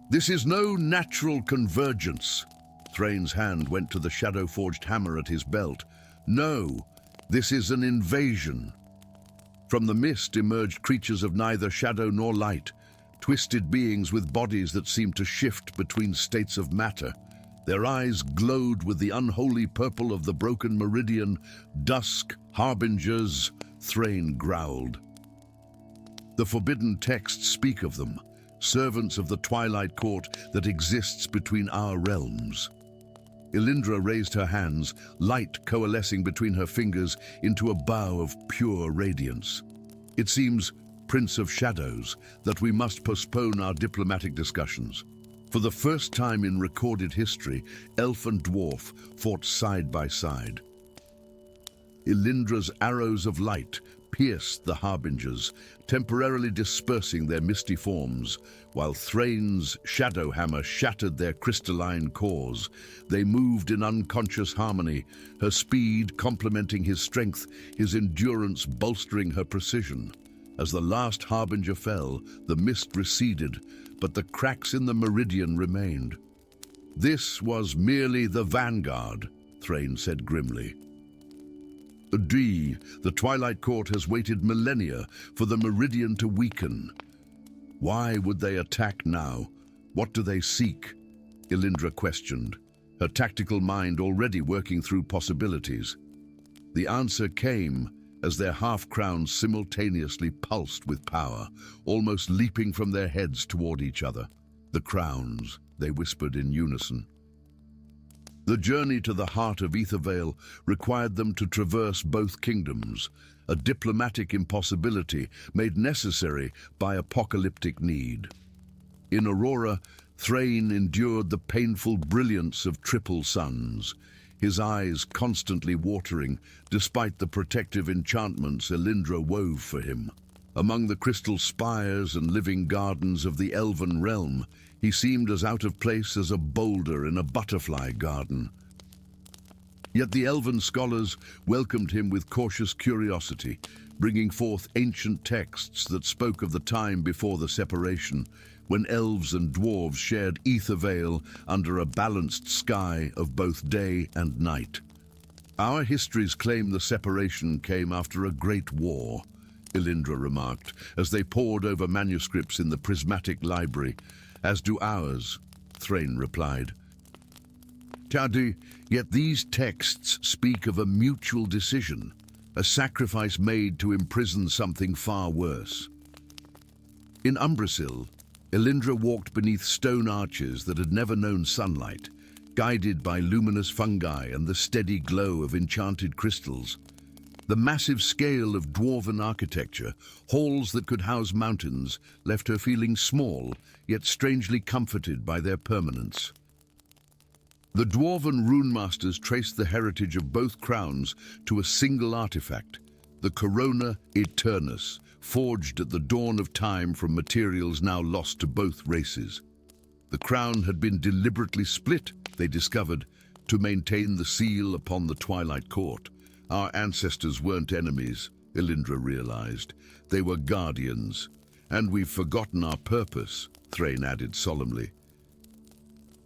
Speaker 1: "This is no natural convergence." Thrain's hand went to the shadow-forged hammer at his belt. "No, this is an invasion." From the mist emerged creatures of neither shadow nor light, twisted beings with bodies that seemed to shift between states of matter. Their eyes glowed with the unholy purple of the broken meridian. "Dusk, harbingers," Thrain growled. "The forbidden texts speak of them, servants of the twilight court that exists between our realms." Elindra raised her hands, light coalescing between her fingers into a bow of pure radiance. "It seems, Prince of Shadows, that we must postpone our diplomatic discussions. For the first time in recorded history, elf and dwarf fought side by side. Elindra's arrows of light pierced the harbingers, temporarily dispersing their misty forms, while Thrain's shadow hammer shattered their crystalline cores. They moved in unconscious harmony, her speed complementing his strength, his endurance bolstering her precision. As the last harbinger fell, the mist receded, but the cracks in the meridian remained. "This was merely the vanguard," Thrain said grimly. The Twilight Court has waited millennia for the meridian to weaken. Why would they attack now? What do they seek?" Elindra questioned, her tactical mind already working through possibilities. The answer came as their half-crowns simultaneously pulsed with power, almost leaping from their heads toward each other. "The crowns," they whispered in unison. The journey to the heart of Aethervale required them to traverse both kingdoms, a diplomatic impossibility made necessary by apocalyptic need. In Aurora, Thrain endured the painful brilliance of triple suns. his eyes constantly watering, despite the protective enchantments Elindra wove for him. Among the crystal spires and living gardens of the elven realm, he seemed as out of place as a boulder in a butterfly garden. Yet the elven scholars welcomed him with cautious curiosity, bringing forth ancient texts that spoke of the time before the separation, when elves and dwarves shared ether veil under a balanced sky of both day and night. Our histories claim the separation came after a great war, Elindra remarked, as they pored over manuscripts in the prismatic library. As do ours, Thrain replied. Tadi, yet these texts speak of a mutual decision, a sacrifice made to imprison something far worse. In Umbrasyl, Elindra walked beneath stone arches that had never known sunlight, guided by luminous fungi and the steady glow of enchanted crystals. The massive scale of dwarven architecture, halls that could house mountains, left her feeling small, yet strangely comforted by their permanence. The dwarven runemasters traced the heritage of both crowns to a single artifact, the Corona Eternus, forged at the dawn of time from materials now lost to both races. The crown had been deliberately split, they discovered, to maintain the seal upon the Twilight Court. Our ancestors weren't enemies, Elindra realized. They were guardians. And we've forgotten our purpose, Thrain added solemnly.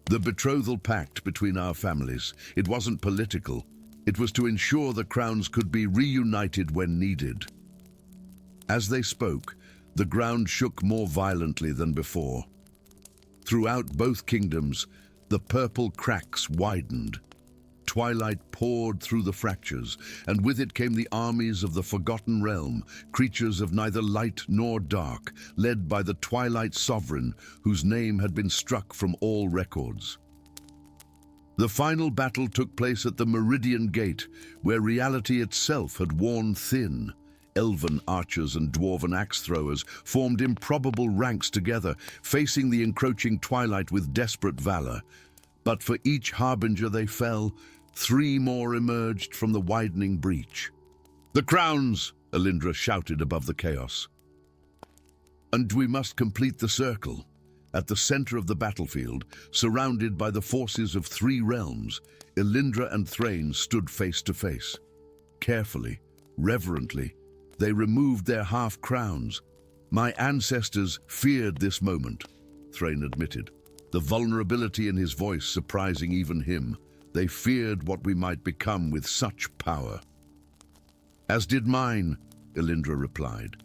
Speaker 1: The betrothal pact between our families, it wasn't political. It was to ensure the crowns could be reunited when needed. As they spoke, the ground shook more violently than before. Throughout both kingdoms, the purple cracks widened. Twilight poured through the fractures, and with it came the armies of the Forgotten Realm, creatures of neither light nor dark, led by the Twilight Sovereign, whose name had been struck from all records. The final battle took place at the Meridian Gate, where reality itself had worn thin. Elven archers and dwarven axe-throwers formed improbable ranks together, facing the encroaching twilight with desperate valor. But for each harbinger they fell, 3 more emerged from the widening breach. "The crowns!" Elindra shouted above the chaos. "And we must complete the circle." At the center of the battlefield, surrounded by the forces of 3 realms, Elindra and Thrain stood face to face. Carefully, reverently, they removed their half-crowns. "My ancestors feared this moment," Thrain admitted, the vulnerability in his voice surprising even him. They feared what we might become with such power. "As did mine," Elindra replied.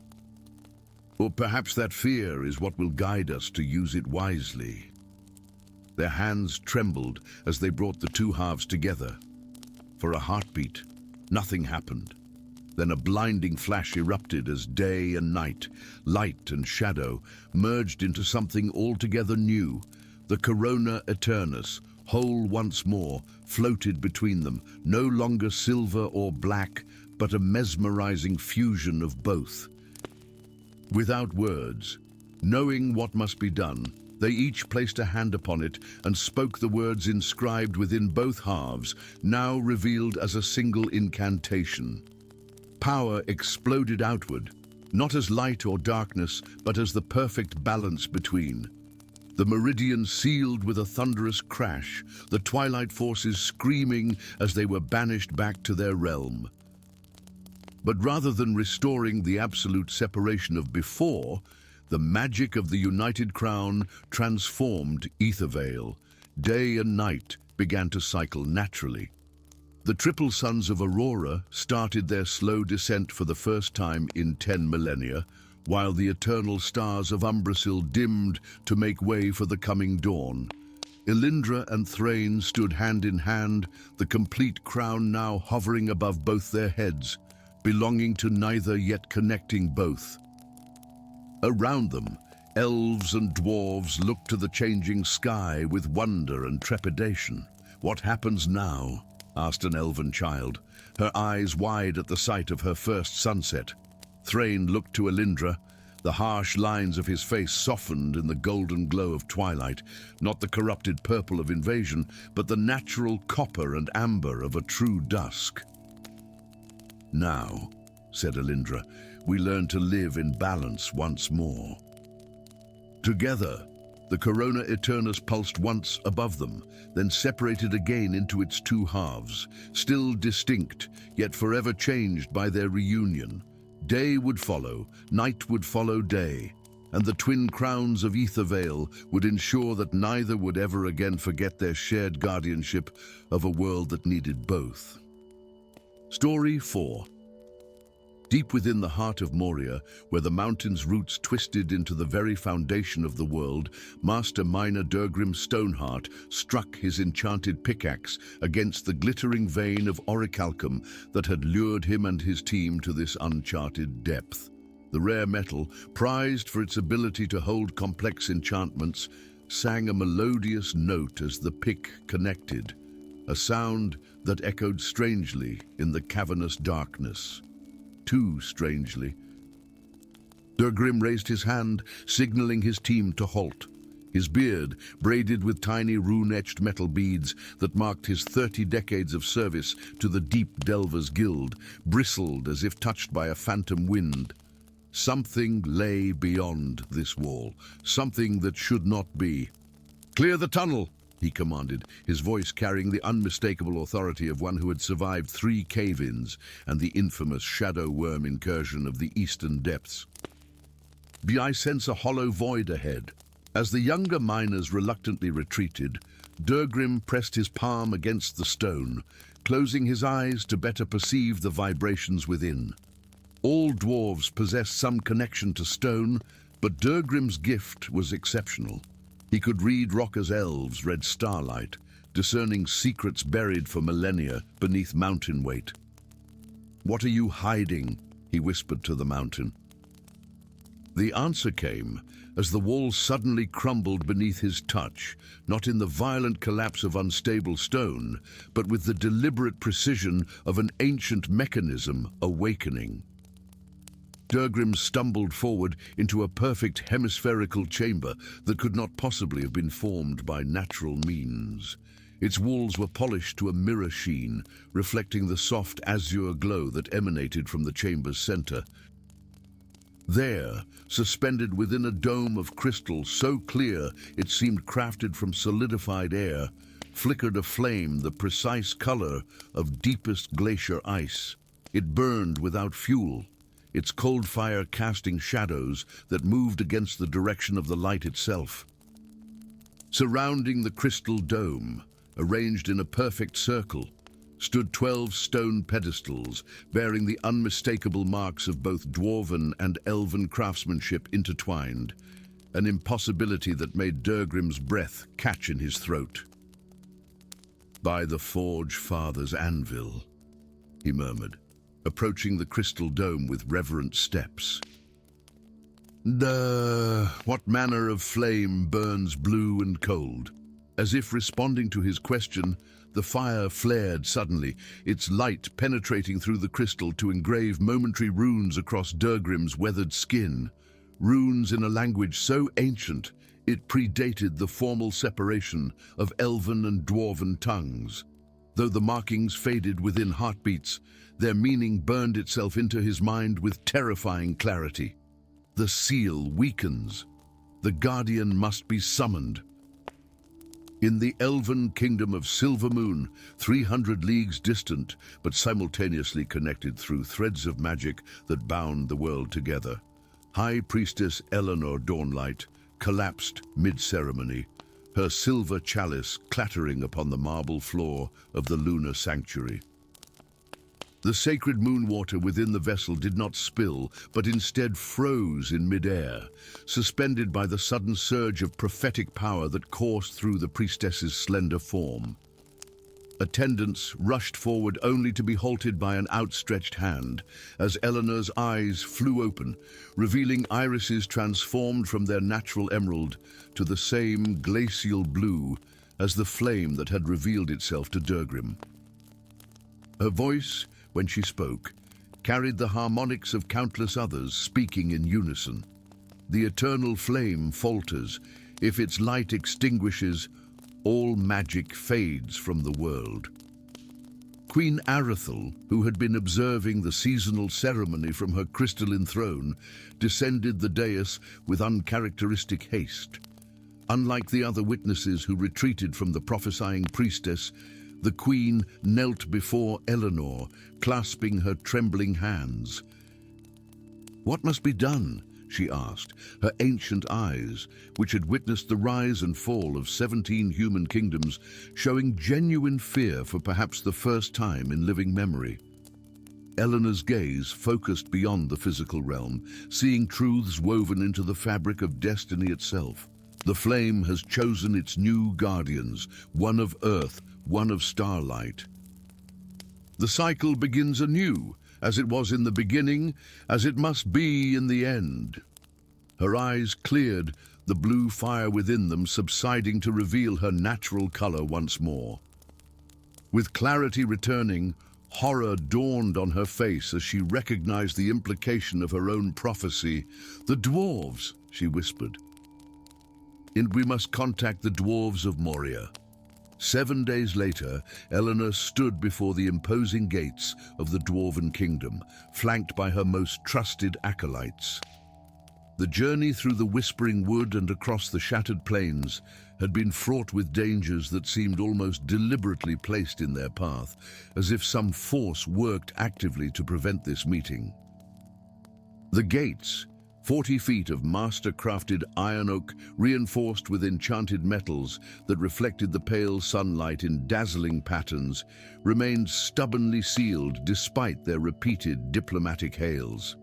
Speaker 1: "Or perhaps that fear is what will guide us to use it wisely." Their hands trembled as they brought the 2 halves together. For a heartbeat, nothing happened. Then a blinding flash erupted as day and night, light and shadow, merged into something altogether new. The Corona Eternus, whole once more, floated between them, no longer silver or black, but a mesmerizing fusion of both. Without words, knowing what must be done, they each placed a hand upon it and spoke the words inscribed within both halves, now revealed as a single incantation. Power exploded outward, not as light or darkness, but as the perfect balance between. The meridian sealed with a thunderous crash, the twilight forces screaming as they were banished back to their realm. But rather than restoring the absolute separation of before, the magic of the united crown transformed Ethervale. Day and night began to cycle naturally. The triple sons of Aurora started their slow descent for the first time in 10 millennia, while the eternal stars of Umbrasyl dimmed to make way for the coming dawn. Elindra and Thrain stood hand in hand, the complete crown now hovering above both their heads, belonging to neither yet connecting both. Around them, elves and dwarves looked to the changing sky with wonder and trepidation. "What happens now?" asked an elven child, her eyes wide at the sight of her first sunset. Thrain looked to Elindra, The harsh lines of his face softened in the golden glow of twilight, not the corrupted purple of invasion, but the natural copper and amber of a true dusk. "Now," said Elindra, "we learn to live in balance once more." Together, the corona eternus pulsed once above them, then separated again into its two halves, still distinct, yet forever changed by their reunion. Day would follow, night would follow day, and the twin crowns of Ethervale would ensure that neither would ever again forget their shared guardianship of a world that needed both. Story 4. Deep within the heart of Moria, where the mountain's roots twisted into the very foundation of the world, Master Miner Durgrim Stoneheart struck his enchanted pickaxe against the glittering vein of orichalcum that had lured him and his team to this uncharted depth. The rare metal, prized for its ability to hold complex enchantments, sang a melodious note as the pick connected, a sound that echoed strangely in the cavernous darkness. Too strangely. Durgrim raised his hand, signaling his team to halt. His beard, braided with tiny rune-etched metal beads that marked his 30 decades of service to the Deep Delvers Guild, bristled as if touched by a phantom wind. Something lay beyond this wall, something that should not be. "Clear the tunnel!" he commanded, his voice carrying the unmistakable authority of one who had survived 3 cave-ins and the infamous shadow worm incursion of the eastern depths. "I sense a hollow void ahead." As the younger miners reluctantly retreated, Durgrim pressed his palm against the stone, closing his eyes to better perceive the vibrations within. All dwarves possessed some connection to stone, but Durgrim's gift was exceptional. He could read rock as elves read starlight, discerning secrets buried for millennia beneath mountain weight. "What are you hiding?" he whispered to the mountain. The answer came as the wall suddenly crumbled beneath his touch, not in the violent collapse of unstable stone, but with the deliberate precision of an ancient mechanism awakening. Durgrim stumbled forward into a perfect hemispherical chamber that could not possibly have been formed by natural means. Its walls were polished to a mirror sheen, reflecting the soft azure glow that emanated from the chamber's center. There, suspended within a dome of crystal so clear it seemed crafted from solidified air, flickered a flame the precise color of deepest glacier ice. It burned without fuel, its cold fire casting shadows that moved against the direction of the light itself. Surrounding the crystal dome, arranged in a perfect circle, stood 12 stone pedestals bearing the unmistakable marks of both dwarven and elven craftsmanship intertwined, an impossibility that made Durgrim's breath catch in his throat. "By the Forge Father's anvil," he murmured, approaching the crystal dome with reverent steps. What manner of flame burns blue and cold?" As if responding to his question, the fire flared suddenly, its light penetrating through the crystal to engrave momentary runes across Durgrim's weathered skin. Runes in a language so ancient it predated the formal separation of Elven and Dwarven tongues. Though the markings faded within heartbeats, their meaning burned itself into his mind with terrifying clarity. The seal weakens. The guardian must be summoned. In the elven kingdom of Silvermoon, 300 leagues distant, but simultaneously connected through threads of magic that bound the world together, High Priestess Eleanor Dawnlight collapsed mid-ceremony, her silver chalice clattering upon the marble floor of the lunar sanctuary. The sacred moon water within the vessel did not spill, but instead froze in midair, suspended by the sudden surge of prophetic power that coursed through the priestess's slender form. Attendants rushed forward only to be halted by an outstretched hand, as Eleanor's eyes flew open, revealing irises transformed from their natural emerald to the same glacial blue as the flame that had revealed itself to Durgrim. Her voice, when she spoke, carried the harmonics of countless others speaking in unison. The eternal flame falters. If its light extinguishes, all magic fades from the world. Queen Arathel, who had been observing the seasonal ceremony from her crystalline throne, descended the dais with uncharacteristic haste. Unlike the other witnesses who retreated from the prophesying priestess, the queen knelt before Eleanor, clasping her trembling hands. "What must be done?" she asked, her ancient eyes, which had witnessed the rise and fall of 17 human kingdoms, showing genuine fear for perhaps the first time in living memory. Eleanor's gaze focused beyond the physical realm, seeing truths woven into the fabric of destiny itself. The flame has chosen its new guardians, one of earth, one of starlight. The cycle begins anew, as it was in the beginning, as it must be in the end. Her eyes cleared, the blue fire within them subsiding to reveal her natural color once more. With clarity returning, horror dawned on her face as she recognized the implication of her own prophecy. "The dwarves," she whispered. "And we must contact the dwarves of Moria." 7 days later, Eleanor stood before the imposing gates of the Dwarven Kingdom, flanked by her most trusted acolytes. The journey through the Whispering Wood and across the shattered plains had been fraught with dangers that seemed almost deliberately placed in their path, as if some force worked actively to prevent this meeting. The gates, 40 feet of master-crafted iron oak reinforced with enchanted metals that reflected the pale sunlight in dazzling patterns, remained stubbornly sealed despite their repeated diplomatic hails.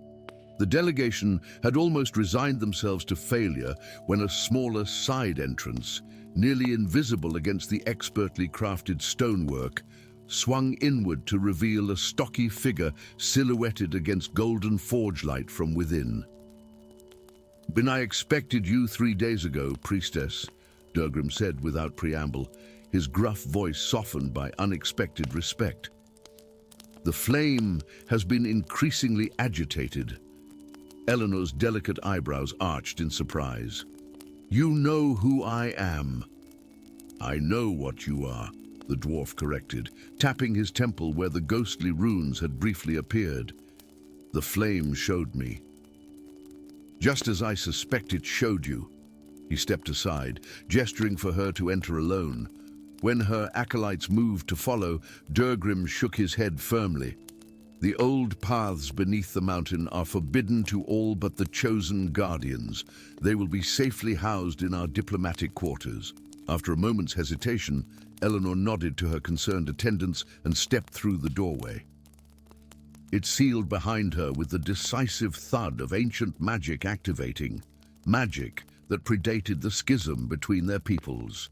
Speaker 1: The delegation had almost resigned themselves to failure when a smaller side entrance, nearly invisible against the expertly crafted stonework, swung inward to reveal a stocky figure silhouetted against golden forge light from within. "When I expected you 3 days ago, priestess," Durgrim said without preamble, his gruff voice softened by unexpected respect. "The flame has been increasingly agitated." Eleanor's delicate eyebrows arched in surprise. "You know who I am." "I know what you are," the dwarf corrected, tapping his temple where the ghostly runes had briefly appeared. "The flame showed me." "Just as I suspect it showed you." He stepped aside, gesturing for her to enter alone. When her acolytes moved to follow, Durgrim shook his head firmly. "The old paths beneath the mountain are forbidden to all but the chosen guardians. They will be safely housed in our diplomatic quarters." After a moment's hesitation, Eleanor nodded to her concerned attendants and stepped through the doorway. It sealed behind her with the decisive thud of ancient magic activating, magic that predated the schism between their peoples.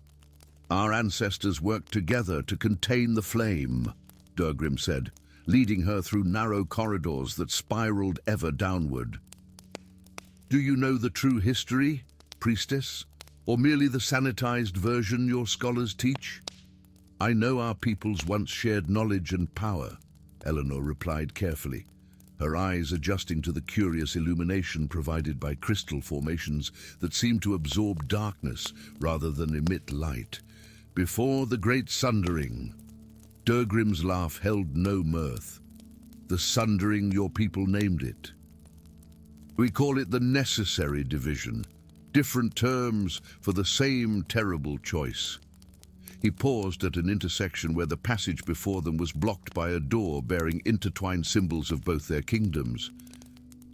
Speaker 1: "Our ancestors worked together to contain the flame," Durgrim said, leading her through narrow corridors that spiraled ever downward. "Do you know the true history, priestess, or merely the sanitized version your scholars teach?" "I know our peoples once shared knowledge and power," Eleanor replied carefully, her eyes adjusting to the curious illumination provided by crystal formations that seemed to absorb darkness rather than emit light. "Before the Great Sundering." Durgrim's laugh held no mirth. "The Sundering your people named it. We call it the necessary division, different terms for the same terrible choice." He paused at an intersection where the passage before them was blocked by a door bearing intertwined symbols of both their kingdoms.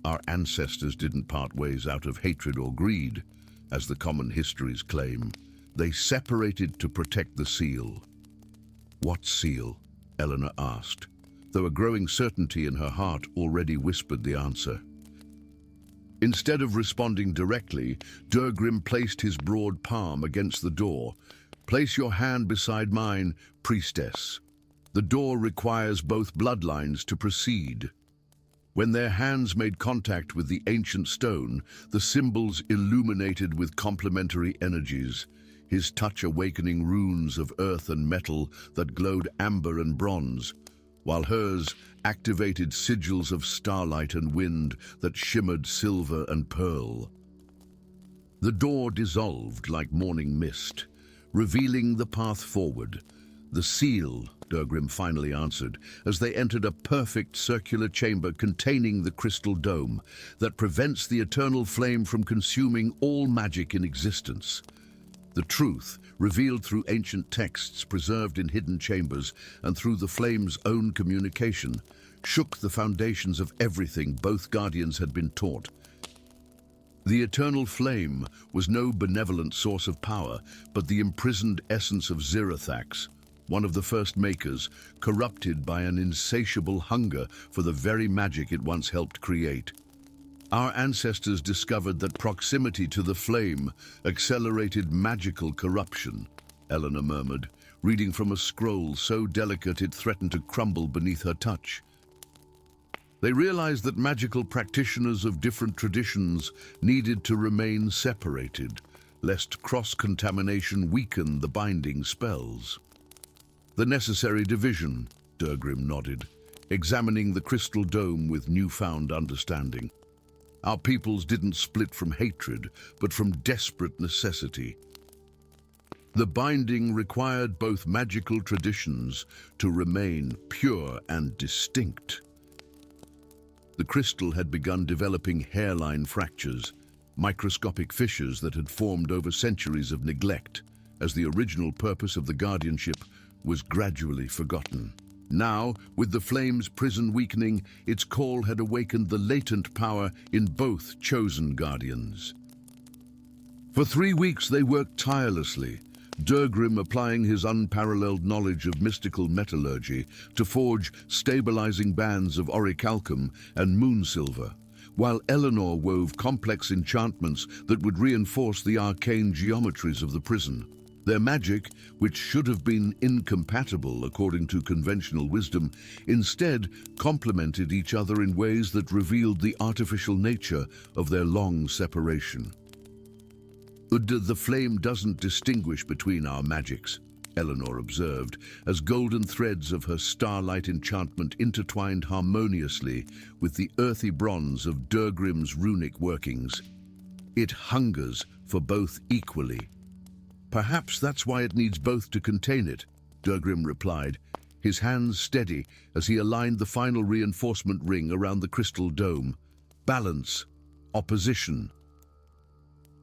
Speaker 1: "Our ancestors didn't part ways out of hatred or greed, as the common histories claim. They separated to protect the seal." "What seal?" Eleanor asked, though a growing certainty in her heart already whispered the answer. Instead of responding directly, Durgrim placed his broad palm against the door. "Place your hand beside mine, priestess. The door requires both bloodlines to proceed." When their hands made contact with the ancient stone, the symbols illuminated with complementary energies, his touch awakening runes of earth and metal that glowed amber and bronze, while hers activated sigils of starlight and wind that shimmered silver and pearl. The door dissolved like morning mist, revealing the path forward. The seal, Durgrim finally answered, as they entered a perfect circular chamber containing the crystal dome that prevents the eternal flame from consuming all magic in existence. The truth, revealed through ancient texts preserved in hidden chambers and through the flame's own communication, shook the foundations of everything both guardians had been taught. The eternal flame was no benevolent source of power, but the imprisoned essence of Zirathax, one of the first makers, corrupted by an insatiable hunger for the very magic it once helped create. Our ancestors discovered that proximity to the flame accelerated magical corruption, Eleanor murmured, reading from a scroll so delicate it threatened to crumble beneath her touch. They realized that magical practitioners of different traditions needed to remain separated, lest cross-contamination weaken the binding spells. The necessary division, Durgrim nodded, examining the crystal dome with newfound understanding. Our peoples didn't split from hatred, but from desperate necessity. The binding required both magical traditions to remain pure and distinct. The crystal had begun developing hairline fractures, microscopic fissures that had formed over centuries of neglect, as the original purpose of the guardianship was gradually forgotten. Now, with the flame's prison weakening, its call had awakened the latent power in both chosen guardians. For 3 weeks they worked tirelessly, Durgrim applying his unparalleled knowledge of mystical metallurgy to forge stabilizing bands of orichalcum and moonsilver, while Eleanor wove complex enchantments that would reinforce the arcane geometries of the prison. Their magic, which should have been incompatible according to conventional wisdom, instead complemented each other in ways that revealed the artificial nature of their long separation. The flame doesn't distinguish between our magics, Eleanor observed, as golden threads of her starlight enchantment intertwined harmoniously with the earthy bronze of Durgrim's runic workings. It hungers for both equally. Perhaps that's why it needs both to contain it, Durgrim replied, his hands steady as he aligned the final reinforcement ring around the crystal dome. Balance, opposition,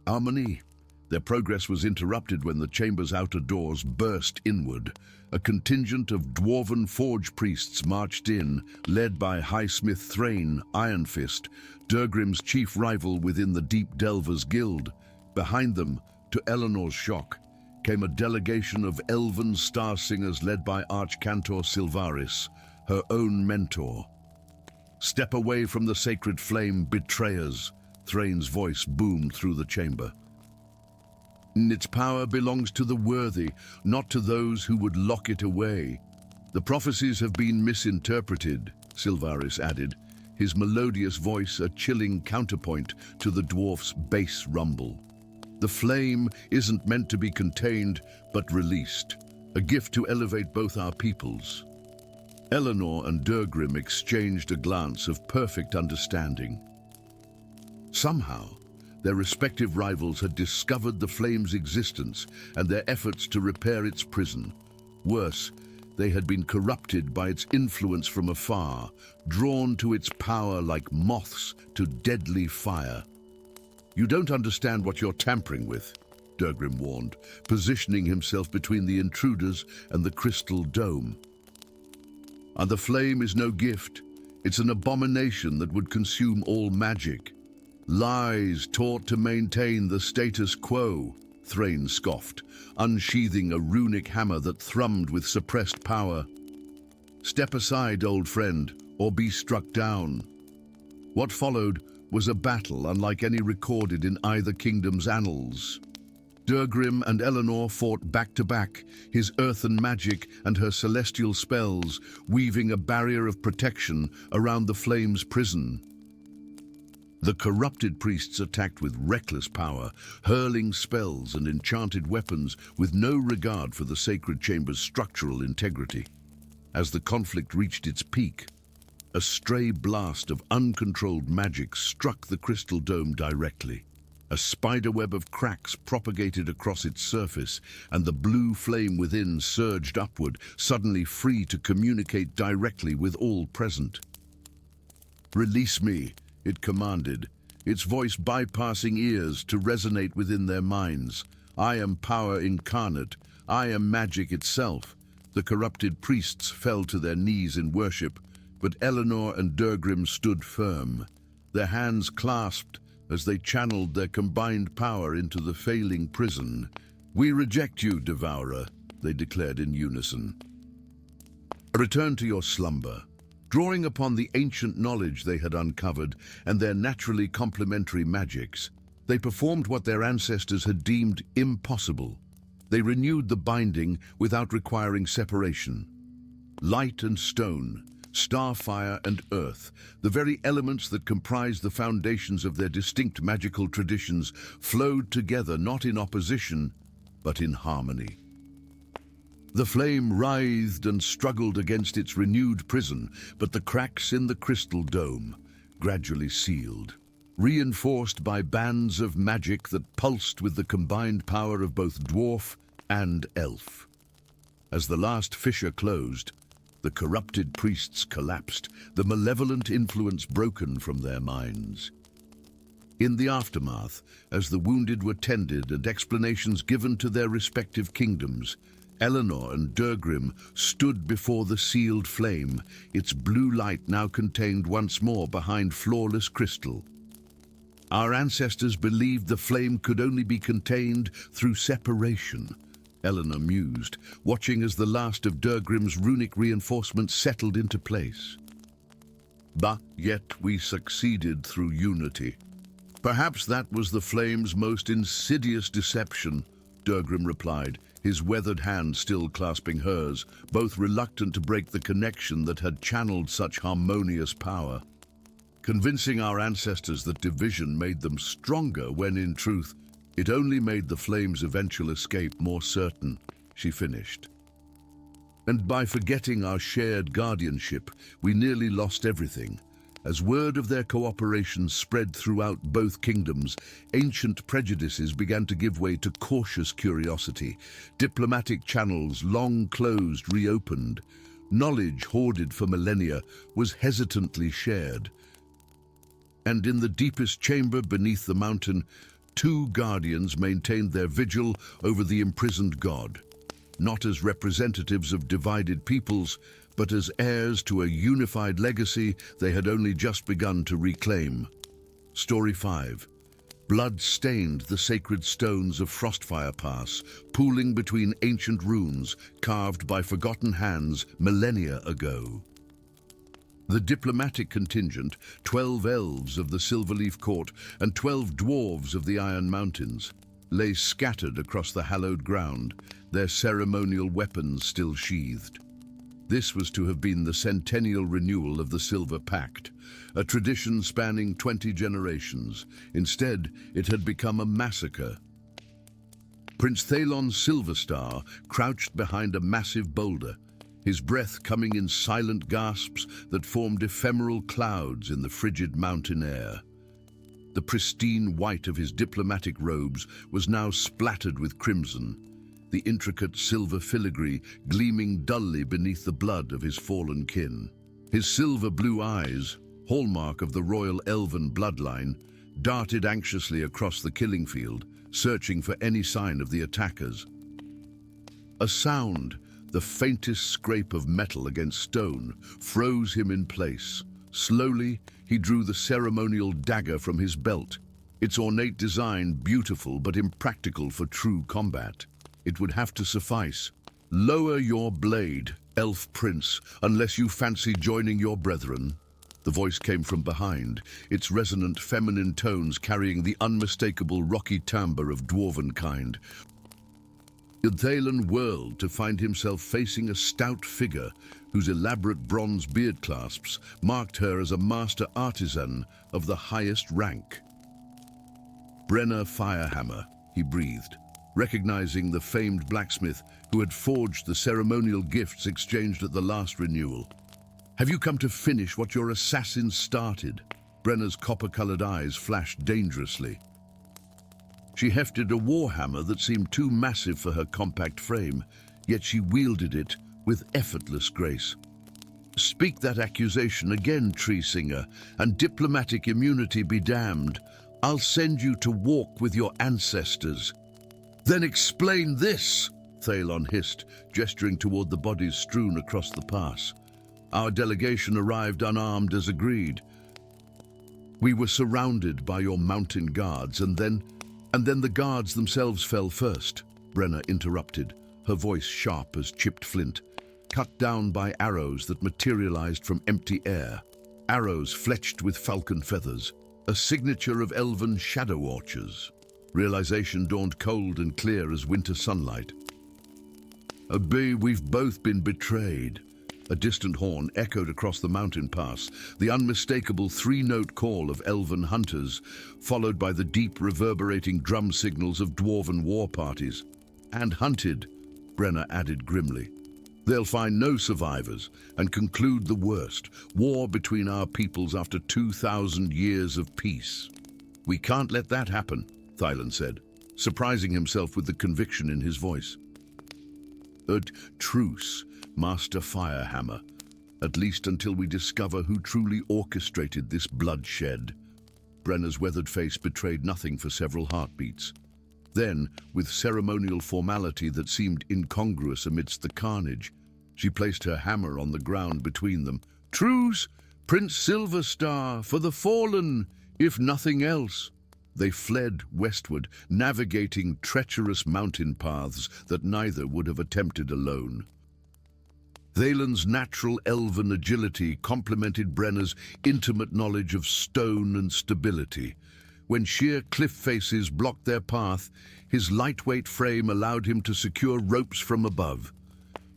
Speaker 1: harmony. Their progress was interrupted when the chamber's outer doors burst inward. A contingent of dwarven forge priests marched in, led by Highsmith Thrain, Ironfist, Durgrim's chief rival within the Deep Delvers Guild. Behind them, to Eleanor's shock, came a delegation of elven star singers led by Archcantor Silvaris, her own mentor. "Step away from the sacred flame, betrayers," Thrain's voice boomed through the chamber. "Its power belongs to the worthy, not to those who would lock it away. The prophecies have been misinterpreted," Silvaris added, his melodious voice a chilling counterpoint to the dwarf's bass rumble. "The flame isn't meant to be contained, but released, a gift to elevate both our peoples." Eleanor and Durgrim exchanged a glance of perfect understanding. Somehow, their respective rivals had discovered the flame's existence and their efforts to repair its prison. Worse, they had been corrupted by its influence from afar, drawn to its power like moths to deadly fire. "You don't understand what you're tampering with," Durgrim warned, positioning himself between the intruders and the crystal dome. "And the flame is no gift. It's an abomination that would consume all magic. Lies taught to maintain the status quo," Thrain scoffed, unsheathing a runic hammer that thrummed with suppressed power. "Step aside, old friend, or be struck down." What followed was a battle unlike any recorded in either kingdom's annals. Durgrim and Eleanor fought back-to-back, his earthen magic and her celestial spells weaving a barrier of protection around the flame's prison. The corrupted priests attacked with reckless power, hurling spells and enchanted weapons with no regard for the sacred chamber's structural integrity. As the conflict reached its peak, a stray blast of uncontrolled magic struck the crystal dome directly. A spiderweb of cracks propagated across its surface, and the blue flame within surged upward, suddenly free to communicate directly with all present. "Release me," it commanded, its voice bypassing ears to resonate within their minds. "I am power incarnate. I am magic itself." The corrupted priests fell to their knees in worship, but Eleanor and Durgrim stood firm, their hands clasped as they channeled their combined power into the failing prison. "We reject you, Devourer," they declared in unison. "Return to your slumber." Drawing upon the ancient knowledge they had uncovered and their naturally complementary magics, they performed what their ancestors had deemed impossible. They renewed the binding without requiring separation. Light and stone, starfire and earth, the very elements that comprised the foundations of their distinct magical traditions, flowed together not in opposition, but in harmony. The flame writhed and struggled against its renewed prison, but the cracks in the crystal dome gradually sealed, reinforced by bands of magic that pulsed with the combined power of both dwarf and elf. As the last fissure closed, the corrupted priests collapsed, the malevolent influence broken from their minds. In the aftermath, as the wounded were tended and explanations given to their respective kingdoms, Eleanor and Durgrim stood before the sealed flame, its blue light now contained once more behind flawless crystal. "Our ancestors believed the flame could only be contained through separation," Eleanor mused, watching as the last of Durgrim's runic reinforcements settled into place. "But yet we succeeded through unity." "Perhaps that was the flame's most insidious deception," Durgrim replied, his weathered hand still clasping hers, both reluctant to break the connection that had channeled such harmonious power. "Convincing our ancestors that division made them stronger when, in truth, it only made the flame's eventual escape more certain," she finished. "And by forgetting our shared guardianship, we nearly lost everything. As word of their cooperation spread throughout both kingdoms, ancient prejudices began to give way to cautious curiosity. Diplomatic channels, long closed, reopened. Knowledge hoarded for millennia was hesitantly shared. And in the deepest chamber beneath the mountain, two guardians maintained their vigil over the imprisoned god, not as representatives of divided peoples, but as heirs to a unified legacy they had only just begun to reclaim. Story 5. Blood stained the sacred stones of Frostfire Pass, pooling between ancient runes carved by forgotten hands millennia ago. The diplomatic contingent, 12 elves of the Silverleaf Court and 12 dwarves of the Iron Mountains, lay scattered across the hallowed ground, their ceremonial weapons still sheathed. This was to have been the centennial renewal of the Silver Pact, a tradition spanning 20 generations. Instead, it had become a massacre. Prince Thalon Silverstar crouched behind a massive boulder, his breath coming in silent gasps that formed ephemeral clouds in the frigid mountain air. The pristine white of his diplomatic robes was now splattered with crimson, the intricate silver filigree gleaming dully beneath the blood of his fallen kin. His silver blue eyes, hallmark of the royal elven bloodline, darted anxiously across the killing field, searching for any sign of the attackers. A sound, the faintest scrape of metal against stone, froze him in place. Slowly, he drew the ceremonial dagger from his belt, its ornate design beautiful but impractical for true combat. It would have to suffice. "Lower your blade, elf prince, unless you fancy joining your brethren." The voice came from behind, its resonant feminine tones carrying the unmistakable rocky timbre of dwarven kind. Thalen whirled to find himself facing a stout figure whose elaborate bronze beard clasps marked her as a master artisan of the highest rank. "Brenna Firehammer," he breathed, recognizing the famed blacksmith who had forged the ceremonial gifts exchanged at the last renewal. "Have you come to finish what your assassin started?" Brenna's copper-colored eyes flashed dangerously. She hefted a warhammer that seemed too massive for her compact frame, yet she wielded it with effortless grace. "Speak that accusation again, Tree Singer, and diplomatic immunity be damned. I'll send you to walk with your ancestors." "Then explain this," Thalon hissed, gesturing toward the bodies strewn across the pass. "Our delegation arrived unarmed as agreed. We were surrounded by your mountain guards, and then the guards themselves fell first," Brenna interrupted, her voice sharp as chipped flint. "Cut down by arrows that materialized from empty air. Arrows fletched with falcon feathers, a signature of elven shadow archers." Realization dawned cold and clear as winter sunlight. "We've both been betrayed." A distant horn echoed across the mountain pass, the unmistakable three-note call of elven hunters, followed by the deep reverberating drum signals of dwarven war parties. "And hunted," Brenna added grimly. "They'll find no survivors and conclude the worst, war between our peoples after 2,000 years of peace." "We can't let that happen," Thalon said, surprising himself with the conviction in his voice. "Truce, Master Firehammer, at least until we discover who truly orchestrated this bloodshed." Brenna's weathered face betrayed nothing for several heartbeats. Then, with ceremonial formality that seemed incongruous amidst the carnage, she placed her hammer on the ground between them. "Truce, Prince Silverstar, for the fallen, if nothing else." They fled westward, navigating treacherous mountain paths that neither would have attempted alone. Thalon's natural elven agility complemented Brenna's intimate knowledge of stone and stability. When sheer cliff faces blocked their path, his lightweight frame allowed him to secure ropes from above.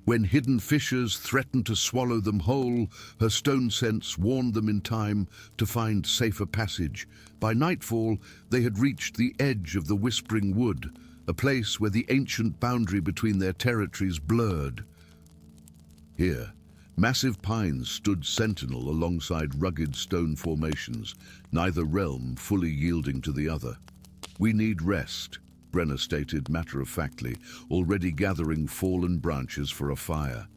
Speaker 1: When hidden fissures threatened to swallow them whole, her stone sense warned them in time to find safer passage. By nightfall, they had reached the edge of the Whispering Wood, a place where the ancient boundary between their territories blurred. Here, massive pines stood sentinel alongside rugged stone formations, neither realm fully yielding to the other. "We need rest," Brenna stated matter-of-factly, already gathering fallen branches for a fire.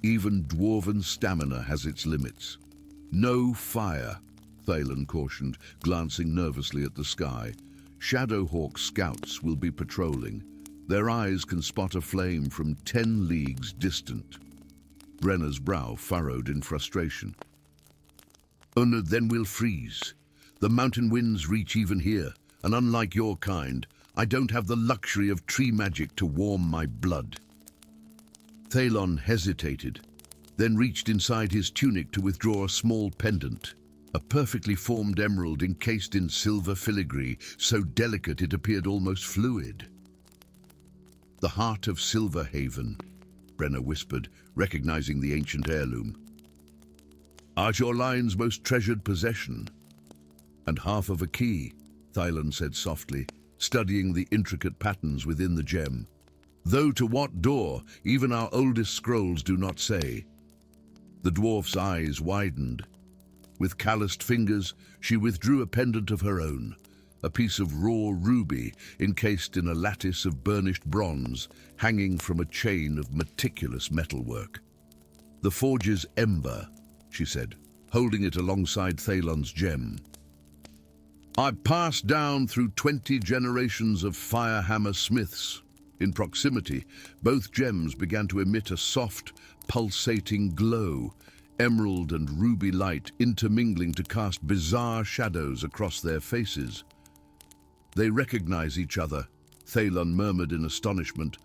Speaker 1: "Even dwarven stamina has its limits." "No fire," Thalon cautioned, glancing nervously at the sky. "Shadowhawk scouts will be patrolling. Their eyes can spot a flame from 10 leagues distant." Brenna's brow furrowed in frustration. "Oh no, then we'll freeze. The mountain winds reach even here, and unlike your kind, I don't have the luxury of tree magic to warm my blood." Thalon hesitated, then reached inside his tunic to withdraw a small pendant, a perfectly formed emerald encased in silver filigree, so delicate it appeared almost fluid. "The heart of Silverhaven," Brenna whispered, recognizing the ancient heirloom. "Art your line's most treasured possession." "And half of a key," Thalon said softly, studying the intricate patterns within the gem. "Though to what door, even our oldest scrolls do not say." The dwarf's eyes widened. With calloused fingers, she withdrew a pendant of her own, a piece of raw ruby encased in a lattice of burnished bronze, hanging from a chain of meticulous metalwork. "The forge's ember," she said, holding it alongside Thalon's gem. "I passed down through 20 generations of firehammer smiths. In proximity, both gems began to emit a soft, pulsating glow, emerald and ruby light intermingling to cast bizarre shadows across their faces." "They recognize each other," Thalon murmured in astonishment.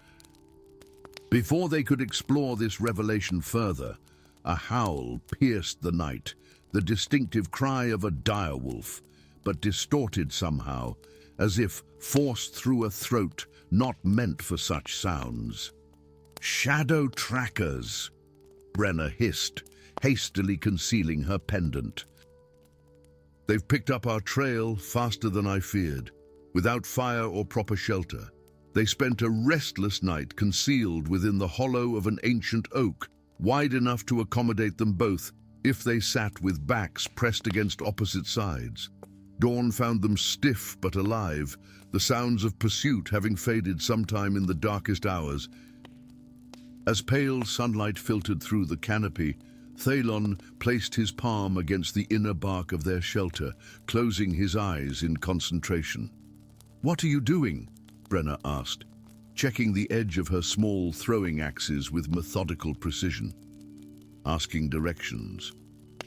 Speaker 1: Before they could explore this revelation further, a howl pierced the night, the distinctive cry of a direwolf, but distorted somehow, as if forced through a throat not meant for such sounds. "Shadow trackers," Brenna hissed, hastily concealing her pendant. "They've picked up our trail faster than I feared, without fire or proper shelter. They spent a restless night concealed within the hollow of an ancient oak, wide enough to accommodate them both if they sat with backs pressed against opposite sides. Dawn found them stiff but alive, the sounds of pursuit having faded sometime in the darkest hours. As pale sunlight filtered through the canopy, Thalon placed his palm against the inner bark of their shelter, closing his eyes in concentration. "What are you doing?" Brenna asked, checking the edge of her small throwing axes with methodical precision. "Asking directions,"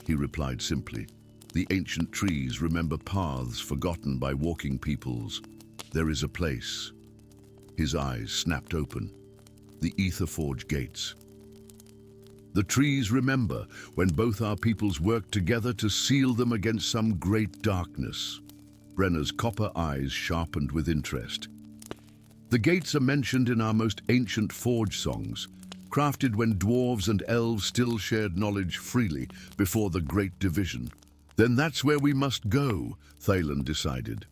Speaker 1: he replied simply. "The ancient trees remember paths forgotten by walking peoples. There is a place." His eyes snapped open. The Aetherforge gates. "The trees remember when both our peoples worked together to seal them against some great darkness." Brenna's copper eyes sharpened with interest. "The gates are mentioned in our most ancient forge songs, crafted when dwarves and elves still shared knowledge freely before the Great Division." "Then that's where we must go," Thalon decided.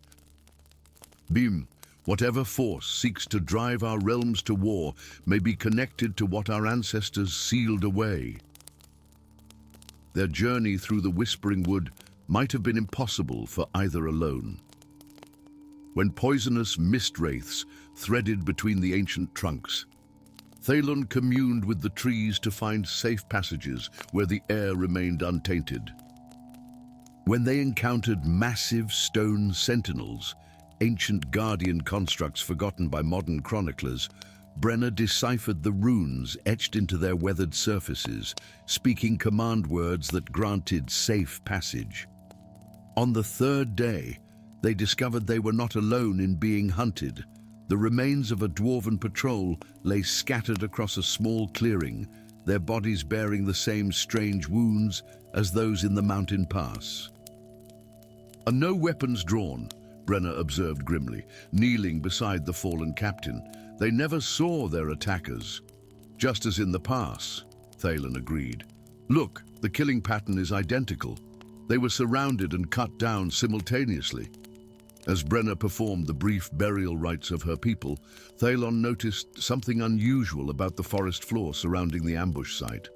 Speaker 1: "Beam, whatever force seeks to drive our realms to war may be connected to what our ancestors sealed away." Their journey through the Whispering Wood might have been impossible for either alone. When poisonous mist wraiths threaded between the ancient trunks, Thalon communed with the trees to find safe passages where the air remained untainted. When they encountered massive stone sentinels, ancient guardian constructs forgotten by modern chroniclers, Brenna deciphered the runes etched into their weathered surfaces, speaking command words that granted safe passage. On the third day, they discovered they were not alone in being hunted. The remains of a dwarven patrol lay scattered across a small clearing, their bodies bearing the same strange wounds as those in the mountain pass. "And no weapons drawn," Brenna observed grimly, kneeling beside the fallen captain. "They never saw their attackers." "Just as in the pass," Thalon agreed. "Look, the killing pattern is identical. They were surrounded and cut down simultaneously." As Brenna performed the brief burial rites of her people, Thalon noticed something unusual about the forest floor surrounding the ambush site.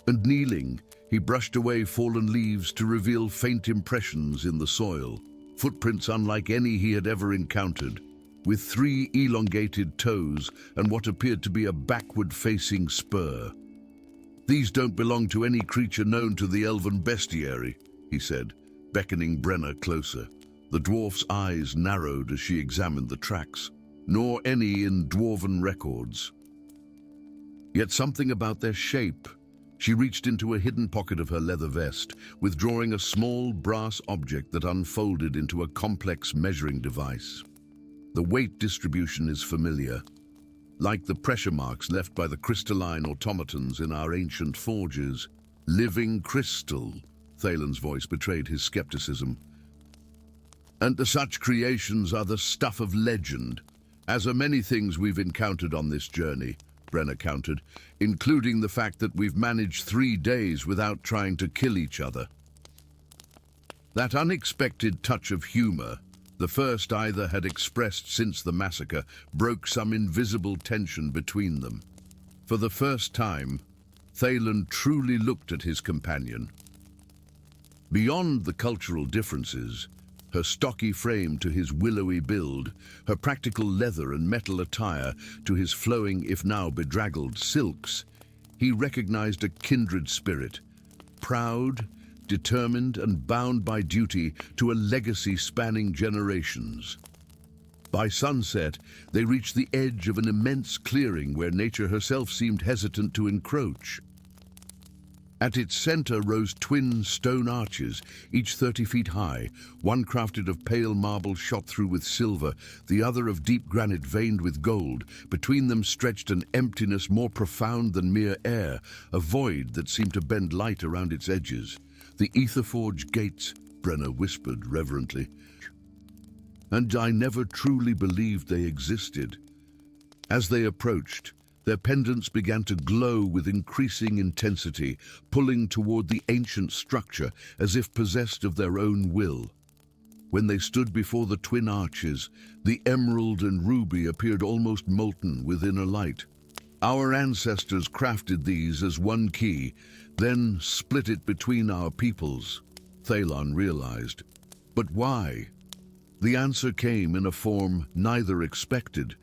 Speaker 1: And kneeling, he brushed away fallen leaves to reveal faint impressions in the soil, footprints unlike any he had ever encountered, with 3 elongated toes and what appeared to be a backward-facing spur. "These don't belong to any creature known to the Elven bestiary," he said, beckoning Brenna closer. The dwarf's eyes narrowed as she examined the tracks, nor any in dwarven records. Yet something about their shape. She reached into a hidden pocket of her leather vest, withdrawing a small brass object that unfolded into a complex measuring device. The weight distribution is familiar. Like the pressure marks left by the crystalline automatons in our ancient forges. "Living crystal," Thalon's voice betrayed his skepticism. "And such creations are the stuff of legend, as are many things we've encountered on this journey," Brenna countered, "including the fact that we've managed 3 days without trying to kill each other." That unexpected touch of humor, the first either had expressed since the massacre, broke some invisible tension between them. For the first time, Thalon truly looked at his companion. Beyond the cultural differences, her stocky frame to his willowy build, her practical leather and metal attire to his flowing, if now bedraggled, silks, he recognized a kindred spirit, proud, determined and bound by duty to a legacy spanning generations. By sunset, they reached the edge of an immense clearing where nature herself seemed hesitant to encroach. At its center rose twin stone arches, each 30 feet high, one crafted of pale marble shot through with silver, the other of deep granite veined with gold. Between them stretched an emptiness more profound than mere air, a void that seemed to bend light around its edges. "The Aetherforge gates," Brenna whispered reverently. "And I never truly believed they existed." As they approached, their pendants began to glow with increasing intensity, pulling toward the ancient structure as if possessed of their own will. When they stood before the twin arches, the emerald and ruby appeared almost molten within a light. "Our ancestors crafted these as one key, then split it between our peoples," Thalon realized. But why? The answer came in a form neither expected.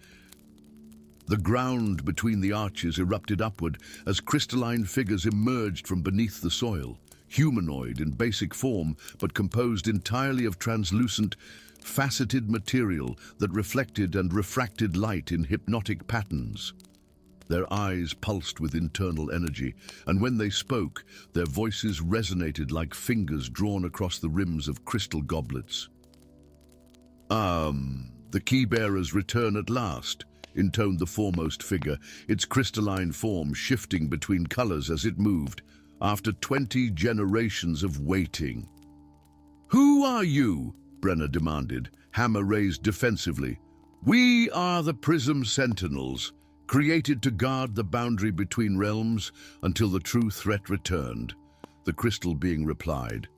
Speaker 1: The ground between the arches erupted upward as crystalline figures emerged from beneath the soil, humanoid in basic form, but composed entirely of translucent, faceted material that reflected and refracted light in hypnotic patterns. Their eyes pulsed with internal energy, and when they spoke, their voices resonated like fingers drawn across the rims of crystal goblets. The key-bearers return at last," intoned the foremost figure, its crystalline form shifting between colors as it moved, after 20 generations of waiting. "Who are you?" Brenna demanded, hammer raised defensively. "We are the Prism Sentinels, created to guard the boundary between realms until the true threat returned," the crystal being replied.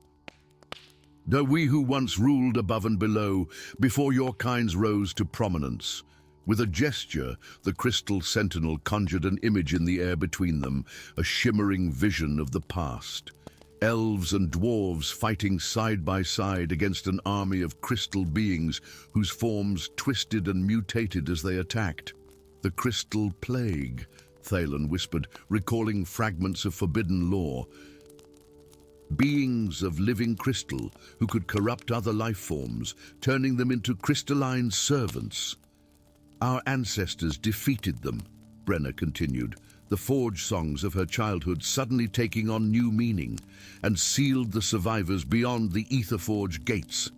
Speaker 1: "We who once ruled above and below, before your kinds rose to prominence." With a gesture, the crystal sentinel conjured an image in the air between them, a shimmering vision of the past. Elves and dwarves fighting side by side against an army of crystal beings whose forms twisted and mutated as they attacked. "The Crystal Plague," Thalen whispered, recalling fragments of forbidden lore. Beings of living crystal who could corrupt other life forms, turning them into crystalline servants. "Our ancestors defeated them," Brenna continued, the forge songs of her childhood suddenly taking on new meaning, "and sealed the survivors beyond the Etherforge gates."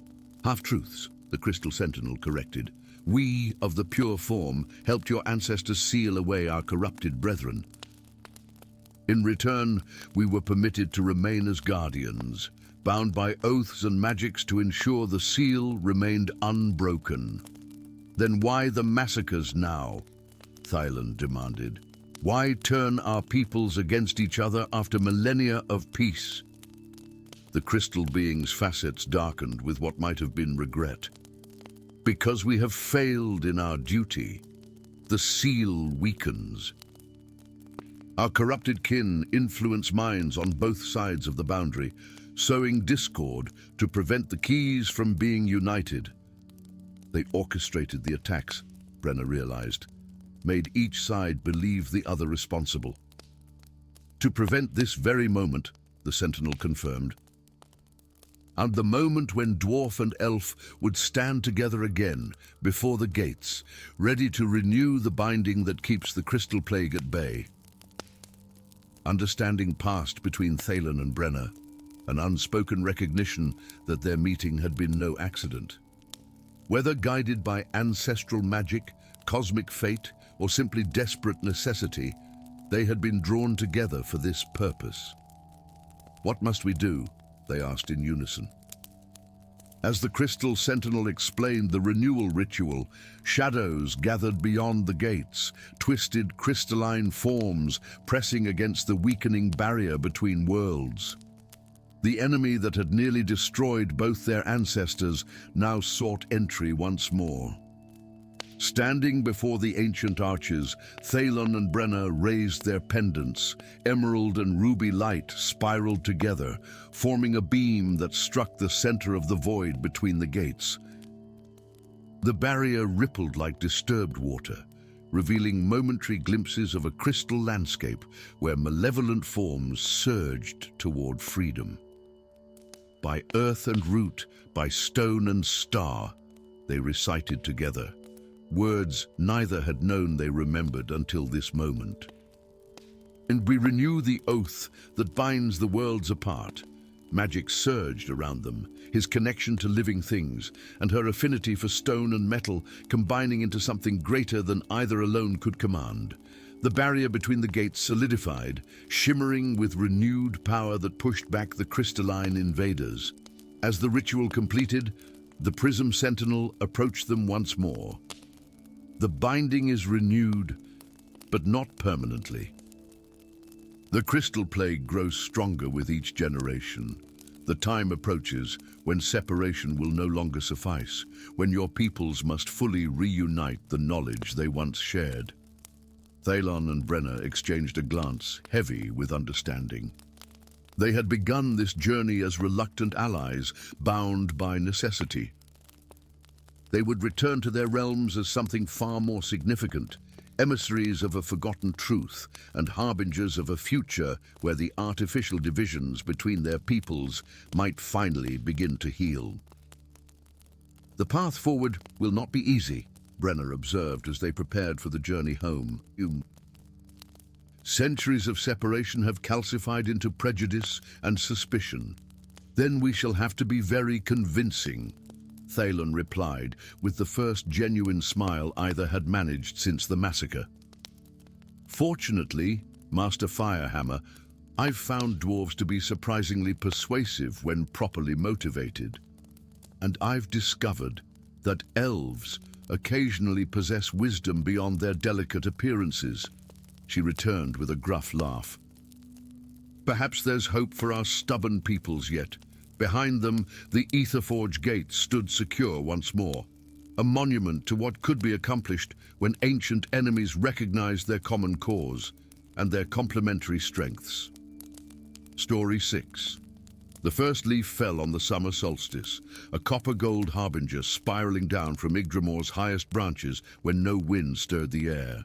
Speaker 1: "Half-truths," the Crystal Sentinel corrected. "We, of the pure form, helped your ancestors seal away our corrupted brethren. In return, we were permitted to remain as guardians, bound by oaths and magics to ensure the seal remained unbroken." "Then why the massacres now?" Thailand demanded. "Why turn our peoples against each other after millennia of peace?" The crystal being's facets darkened with what might have been regret. "Because we have failed in our duty. The seal weakens. Our corrupted kin influence minds on both sides of the boundary, sowing discord to prevent the keys from being united." They orchestrated the attacks, Brenna realized, made each side believe the other responsible. "To prevent this very moment," the Sentinel confirmed. "And the moment when dwarf and elf would stand together again before the gates, ready to renew the binding that keeps the Crystal Plague at bay." Understanding passed between Thalen and Brenna, an unspoken recognition that their meeting had been no accident. Whether guided by ancestral magic, cosmic fate, or simply desperate necessity, they had been drawn together for this purpose. "What must we do?" they asked in unison. As the Crystal Sentinel explained the renewal ritual, shadows gathered beyond the gates, twisted crystalline forms pressing against the weakening barrier between worlds. The enemy that had nearly destroyed both their ancestors now sought entry once more. Standing before the ancient arches, Thalen and Brenna raised their pendants. Emerald and ruby light spiraled together, forming a beam that struck the center of the void between the gates. The barrier rippled like disturbed water, revealing momentary glimpses of a crystal landscape where malevolent forms surged toward freedom. By earth and root, by stone and star, they recited together. Words neither had known they remembered until this moment. "And we renew the oath that binds the worlds apart." Magic surged around them, his connection to living things, and her affinity for stone and metal combining into something greater than either alone could command. The barrier between the gates solidified, shimmering with renewed power that pushed back the crystalline invaders. As the ritual completed, the Prism Sentinel approached them once more. "The binding is renewed, but not permanently. The Crystal Plague grows stronger with each generation. The time approaches when separation will no longer suffice, when your peoples must fully reunite the knowledge they once shared." Thalen and Brenna exchanged a glance, heavy with understanding. They had begun this journey as reluctant allies, bound by necessity. They would return to their realms as something far more significant, emissaries of a forgotten truth and harbingers of a future where the artificial divisions between their peoples might finally begin to heal. The path forward will not be easy, Brenner observed as they prepared for the journey home. Centuries of separation have calcified into prejudice and suspicion. Then we shall have to be very convincing, Thalen replied, with the first genuine smile either had managed since the massacre. Fortunately, Master Firehammer, I've found dwarves to be surprisingly persuasive when properly motivated. And I've discovered that elves occasionally possess wisdom beyond their delicate appearances, she returned with a gruff laugh. Perhaps there's hope for our stubborn peoples yet. Behind them, the Etherforge Gate stood secure once more, a monument to what could be accomplished when ancient enemies recognized their common cause and their complementary strengths. Story 6. The first leaf fell on the summer solstice, a copper-gold harbinger spiraling down from Yggdramore's highest branches when no wind stirred the air.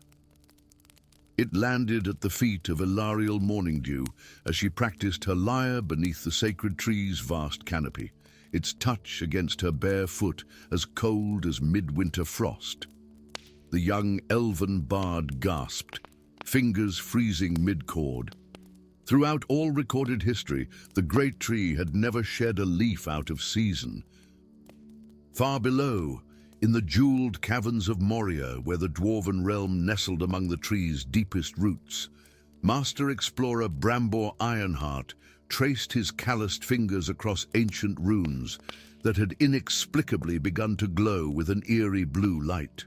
Speaker 1: It landed at the feet of Ilariel Morningdew as she practiced her lyre beneath the sacred tree's vast canopy, its touch against her bare foot as cold as midwinter frost. The young elven bard gasped, fingers freezing mid-chord. Throughout all recorded history, the great tree had never shed a leaf out of season. Far below, in the jeweled caverns of Moria, where the dwarven realm nestled among the tree's deepest roots, Master Explorer Brambor Ironheart traced his calloused fingers across ancient runes that had inexplicably begun to glow with an eerie blue light.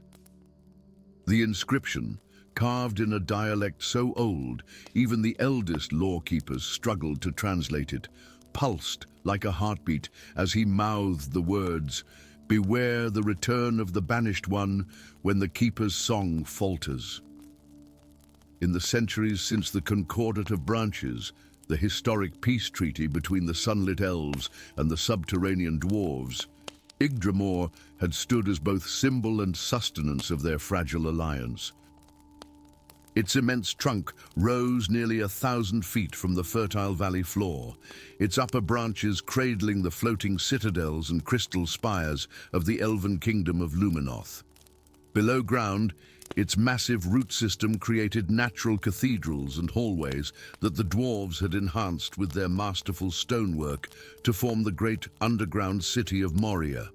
Speaker 1: The inscription, carved in a dialect so old, even the eldest lawkeepers struggled to translate it, pulsed like a heartbeat as he mouthed the words, "Beware the return of the banished one when the keeper's song falters." In the centuries since the Concordat of Branches, the historic peace treaty between the sunlit elves and the subterranean dwarves, Yggdramour had stood as both symbol and sustenance of their fragile alliance. Its immense trunk rose nearly 1,000 feet from the fertile valley floor, its upper branches cradling the floating citadels and crystal spires of the elven kingdom of Luminoth. Below ground, its massive root system created natural cathedrals and hallways that the dwarves had enhanced with their masterful stonework to form the great underground city of Moria.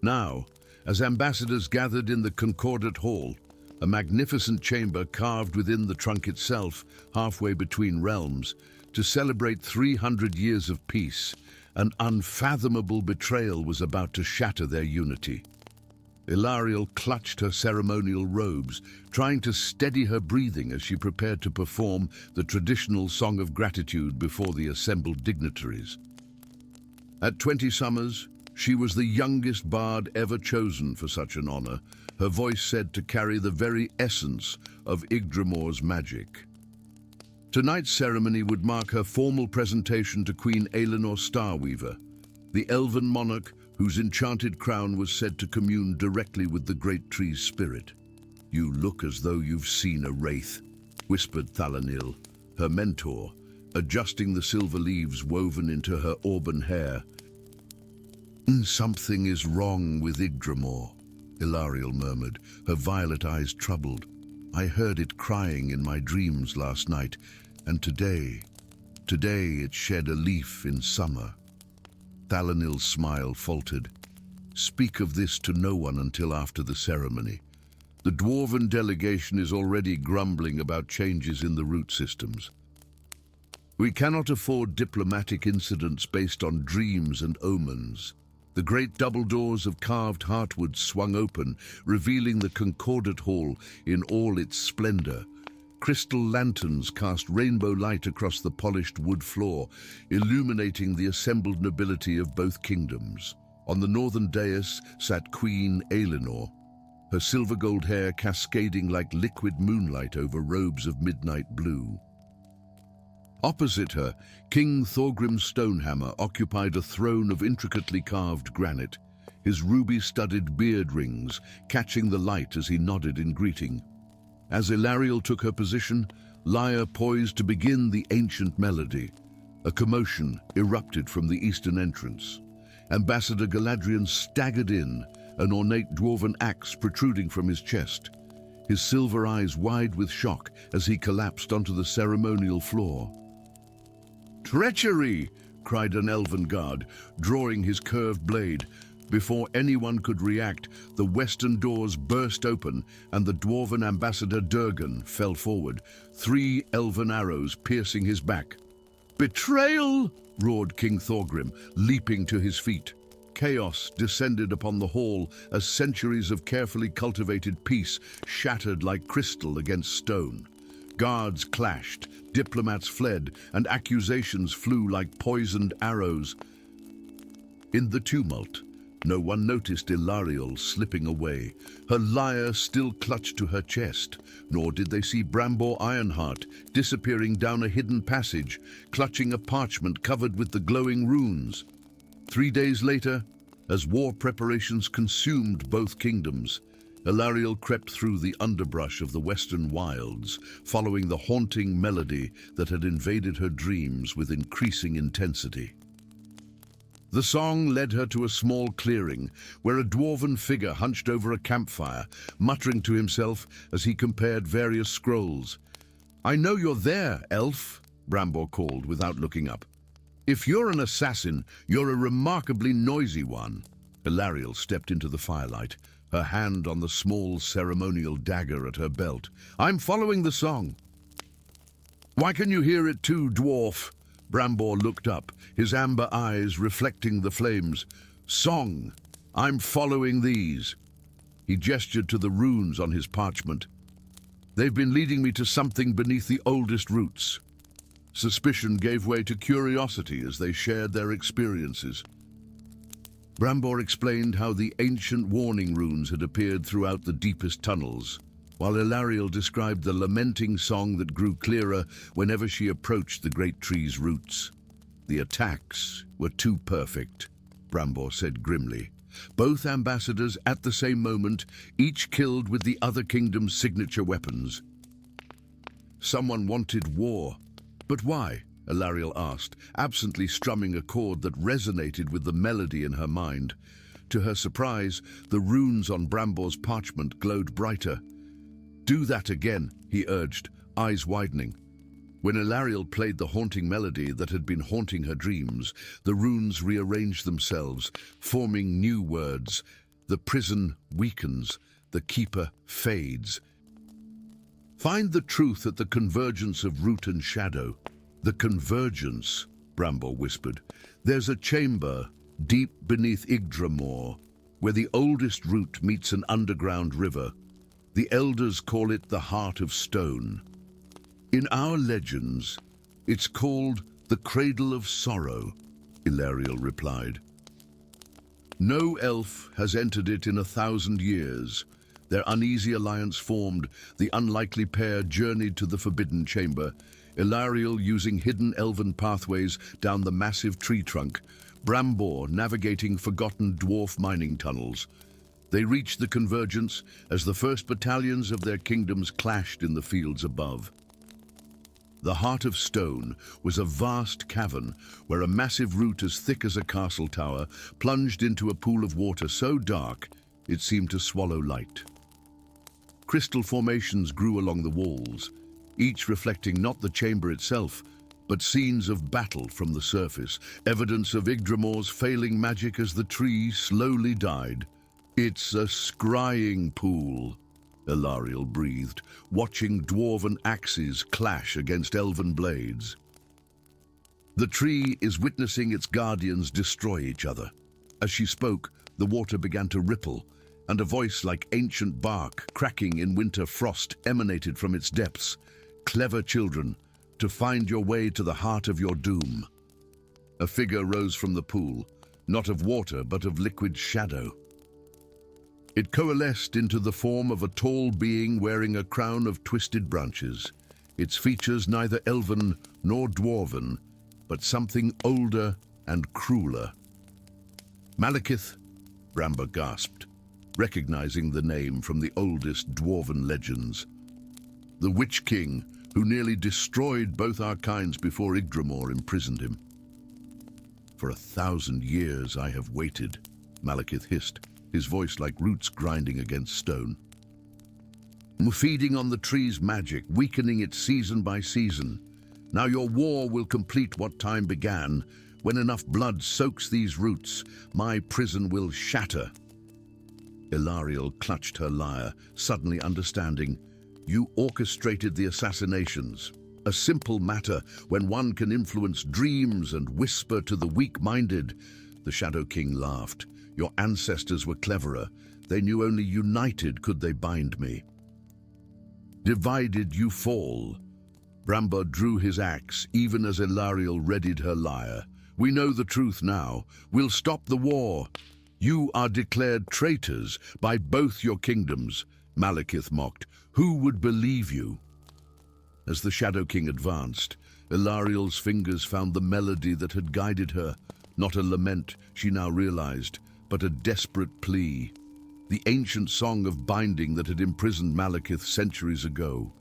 Speaker 1: Now, as ambassadors gathered in the Concordat Hall, a magnificent chamber carved within the trunk itself, halfway between realms, to celebrate 300 years of peace, an unfathomable betrayal was about to shatter their unity. Ilariel clutched her ceremonial robes, trying to steady her breathing as she prepared to perform the traditional Song of Gratitude before the assembled dignitaries. At 20 summers, she was the youngest bard ever chosen for such an honor, her voice said to carry the very essence of Yggdramore's magic. Tonight's ceremony would mark her formal presentation to Queen Aelinor Starweaver, the elven monarch whose enchanted crown was said to commune directly with the great tree's spirit. "You look as though you've seen a wraith," whispered Thalanil, her mentor, adjusting the silver leaves woven into her auburn hair. "Something is wrong with Yggdramour," Ilariel murmured, her violet eyes troubled. "I heard it crying in my dreams last night, and today it shed a leaf in summer." Thalanil's smile faltered. "Speak of this to no one until after the ceremony. The dwarven delegation is already grumbling about changes in the root systems. We cannot afford diplomatic incidents based on dreams and omens." The great double doors of carved heartwood swung open, revealing the Concordat Hall in all its splendor. Crystal lanterns cast rainbow light across the polished wood floor, illuminating the assembled nobility of both kingdoms. On the northern dais sat Queen Aelinor, her silver-gold hair cascading like liquid moonlight over robes of midnight blue. Opposite her, King Thorgrim's Stonehammer occupied a throne of intricately carved granite, his ruby-studded beard rings catching the light as he nodded in greeting. As Ilariel took her position, lyre poised to begin the ancient melody. A commotion erupted from the eastern entrance. Ambassador Galadriel staggered in, an ornate dwarven axe protruding from his chest, his silver eyes wide with shock as he collapsed onto the ceremonial floor. "Treachery!" cried an elven guard, drawing his curved blade. Before anyone could react, the western doors burst open and the dwarven ambassador Durgan fell forward, 3 elven arrows piercing his back. "Betrayal!" roared King Thorgrim, leaping to his feet. Chaos descended upon the hall as centuries of carefully cultivated peace shattered like crystal against stone. Guards clashed, diplomats fled, and accusations flew like poisoned arrows. In the tumult, no one noticed Ilariel slipping away, her lyre still clutched to her chest, nor did they see Brambor Ironheart disappearing down a hidden passage, clutching a parchment covered with the glowing runes. 3 days later, as war preparations consumed both kingdoms, Ilariel crept through the underbrush of the western wilds, following the haunting melody that had invaded her dreams with increasing intensity. The song led her to a small clearing, where a dwarven figure hunched over a campfire, muttering to himself as he compared various scrolls. "I know you're there, elf," Brambor called without looking up. "If you're an assassin, you're a remarkably noisy one." Ilariel stepped into the firelight, her hand on the small ceremonial dagger at her belt. "I'm following the song." "Why can you hear it too, dwarf?" Brambor looked up, his amber eyes reflecting the flames. "Song, I'm following these." He gestured to the runes on his parchment. "They've been leading me to something beneath the oldest roots." Suspicion gave way to curiosity as they shared their experiences. Brambor explained how the ancient warning runes had appeared throughout the deepest tunnels, while Ilariel described the lamenting song that grew clearer whenever she approached the great tree's roots. "The attacks were too perfect," Brambor said grimly. "Both ambassadors at the same moment, each killed with the other kingdom's signature weapons." "Someone wanted war. But why?" Ilariel asked, absently strumming a chord that resonated with the melody in her mind. To her surprise, the runes on Brambor's parchment glowed brighter. "Do that again," he urged, eyes widening. When Ilariel played the haunting melody that had been haunting her dreams, the runes rearranged themselves, forming new words. The prison weakens, the keeper fades. "Find the truth at the convergence of root and shadow." "The convergence," Brambor whispered. "There's a chamber deep beneath Yggdramoor, where the oldest root meets an underground river. The elders call it the Heart of Stone. In our legends, it's called the Cradle of Sorrow," Ilariel replied. "No elf has entered it in 1,000 years. Their uneasy alliance formed, the unlikely pair journeyed to the Forbidden Chamber, Ilariel using hidden elven pathways down the massive tree trunk, Brambor navigating forgotten dwarf mining tunnels. They reached the convergence as the first battalions of their kingdoms clashed in the fields above. The Heart of Stone was a vast cavern where a massive root as thick as a castle tower plunged into a pool of water so dark it seemed to swallow light. Crystal formations grew along the walls, each reflecting not the chamber itself, but scenes of battle from the surface, evidence of Yggdramoor's failing magic as the tree slowly died. "It's a scrying pool," Ilariel breathed, watching dwarven axes clash against elven blades. "The tree is witnessing its guardians destroy each other." As she spoke, the water began to ripple, and a voice like ancient bark cracking in winter frost emanated from its depths. "Clever children, to find your way to the heart of your doom." A figure rose from the pool, not of water but of liquid shadow. It coalesced into the form of a tall being wearing a crown of twisted branches. Its features neither elven nor dwarven, but something older and crueler. Malekith, Bramber gasped, recognizing the name from the oldest dwarven legends. The Witch King, who nearly destroyed both our kinds before Yggdramour imprisoned him. For 1,000 years I have waited, Malekith hissed, his voice like roots grinding against stone. Feeding on the tree's magic, weakening it season by season. Now your war will complete what time began. When enough blood soaks these roots, my prison will shatter. Ilariel clutched her lyre, suddenly understanding. You orchestrated the assassinations. A simple matter when one can influence dreams and whisper to the weak-minded. The Shadow King laughed. Your ancestors were cleverer. They knew only united could they bind me. Divided you fall. Bramber drew his axe, even as Ilariel readied her lyre. We know the truth now. We'll stop the war. You are declared traitors by both your kingdoms, Malekith mocked. Who would believe you? As the Shadow King advanced, Ilariel's fingers found the melody that had guided her. Not a lament, she now realized, but a desperate plea. The ancient song of binding that had imprisoned Malekith centuries ago.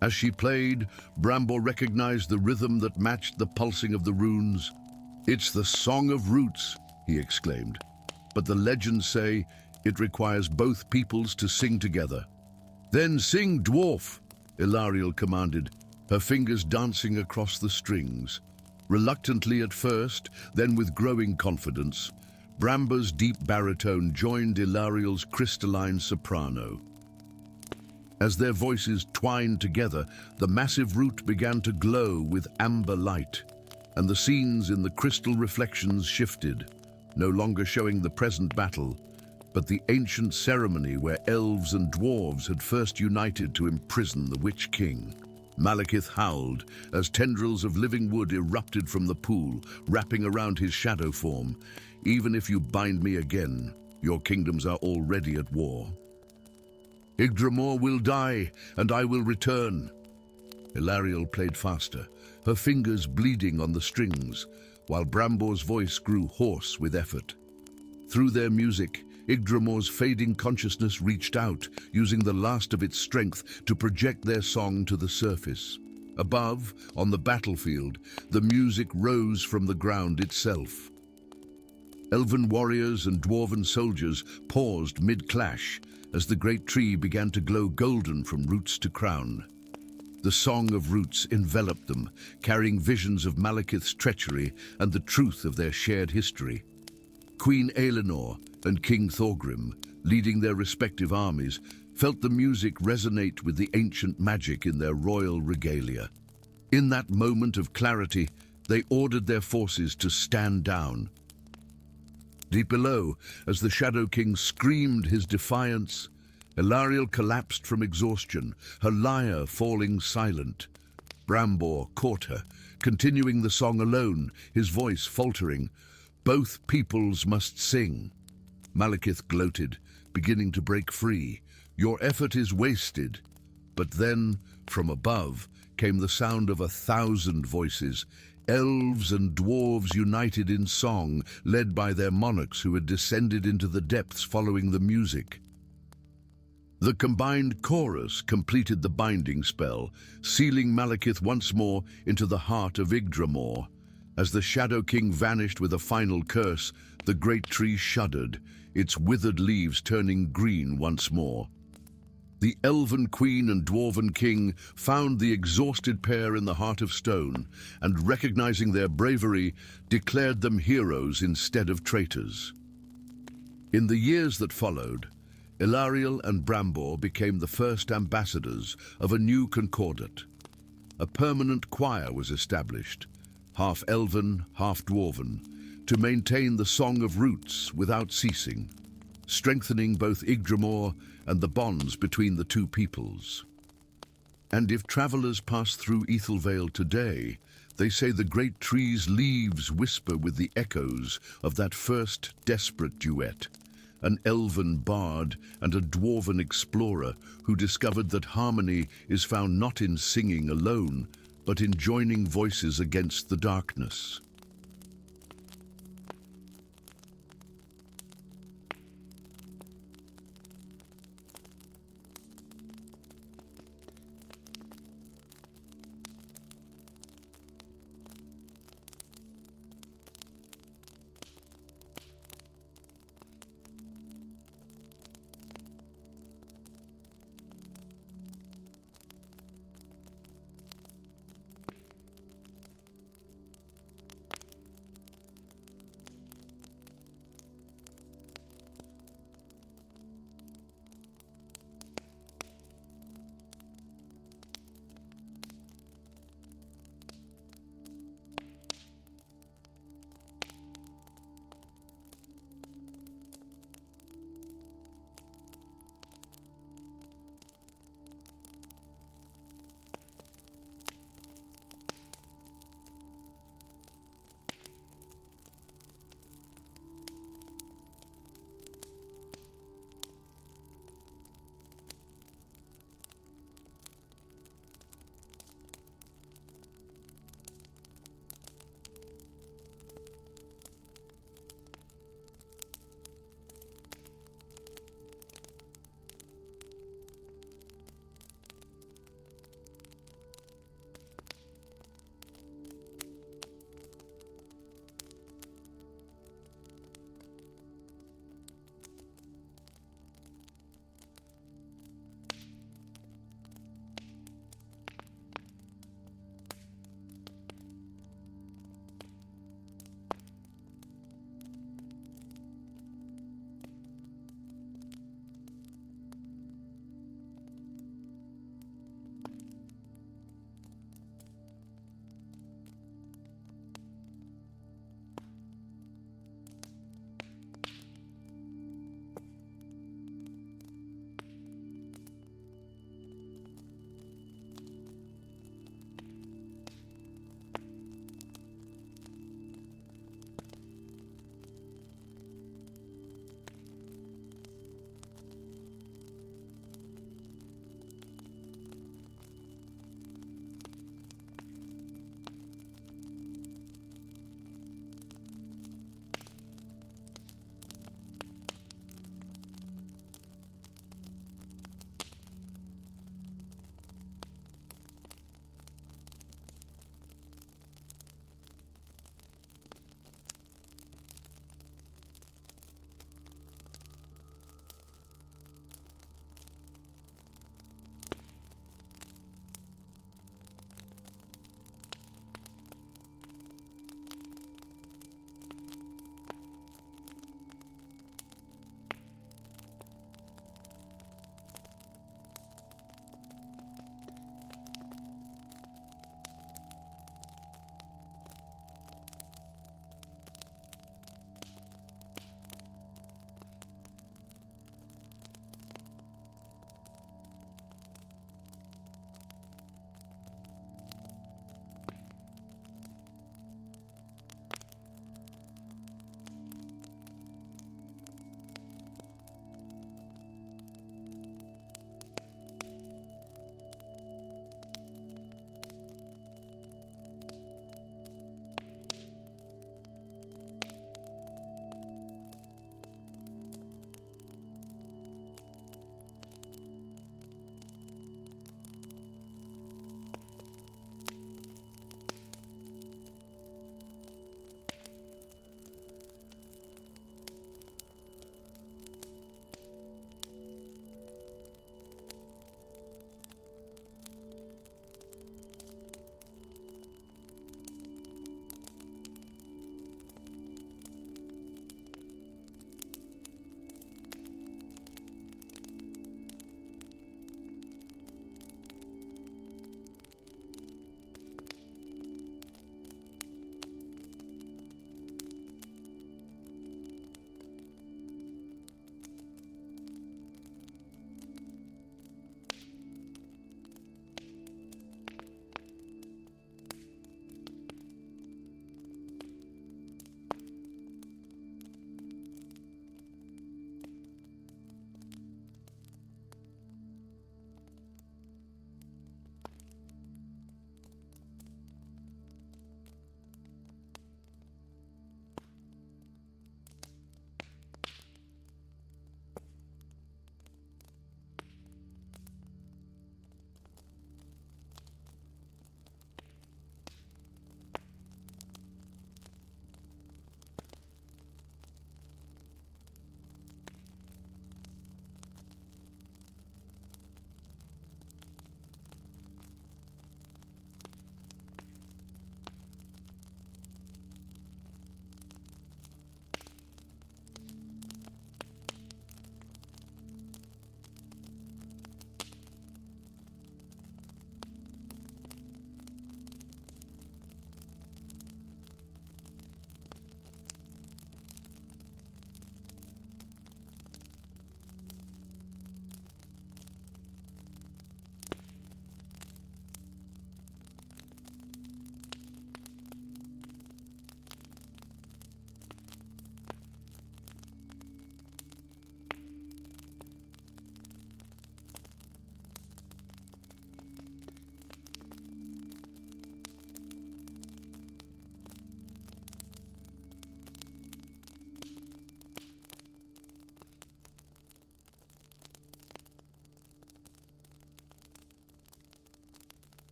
Speaker 1: As she played, Bramber recognized the rhythm that matched the pulsing of the runes. It's the Song of Roots, he exclaimed. But the legends say it requires both peoples to sing together. Then sing, dwarf, Ilariel commanded, her fingers dancing across the strings. Reluctantly at first, then with growing confidence, Bramber's deep baritone joined Ilariel's crystalline soprano. As their voices twined together, the massive root began to glow with amber light, and the scenes in the crystal reflections shifted, no longer showing the present battle, but the ancient ceremony where elves and dwarves had first united to imprison the Witch King. Malekith howled as tendrils of living wood erupted from the pool, wrapping around his shadow form. Even if you bind me again, your kingdoms are already at war. Yggdramour will die, and I will return. Ilariel played faster, her fingers bleeding on the strings, while Brambor's voice grew hoarse with effort. Through their music, Yggdramour's fading consciousness reached out, using the last of its strength to project their song to the surface. Above, on the battlefield, the music rose from the ground itself. Elven warriors and dwarven soldiers paused mid-clash as the great tree began to glow golden from roots to crown. The Song of Roots enveloped them, carrying visions of Malekith's treachery and the truth of their shared history. Queen Aelinor and King Thorgrim, leading their respective armies, felt the music resonate with the ancient magic in their royal regalia. In that moment of clarity, they ordered their forces to stand down. Deep below, as the Shadow King screamed his defiance, Ilariel collapsed from exhaustion, her lyre falling silent. Bramber caught her, continuing the song alone, his voice faltering. Both peoples must sing. Malekith gloated, beginning to break free. Your effort is wasted. But then, from above, came the sound of 1,000 voices, elves and dwarves united in song, led by their monarchs who had descended into the depths following the music. The combined chorus completed the binding spell, sealing Malekith once more into the heart of Yggdramour. As the Shadow King vanished with a final curse, the great tree shuddered, its withered leaves turning green once more. The Elven Queen and Dwarven King found the exhausted pair in the Heart of Stone, and recognizing their bravery, declared them heroes instead of traitors. In the years that followed, Ilariel and Bramber became the first ambassadors of a new concordat. A permanent choir was established, half elven, half dwarven, to maintain the Song of Roots without ceasing, strengthening both Yggdramour and the bonds between the two peoples. And if travelers pass through Ethelvale today, they say the great tree's leaves whisper with the echoes of that first desperate duet. an elven bard and a dwarven explorer who discovered that harmony is found not in singing alone, but in joining voices against the darkness.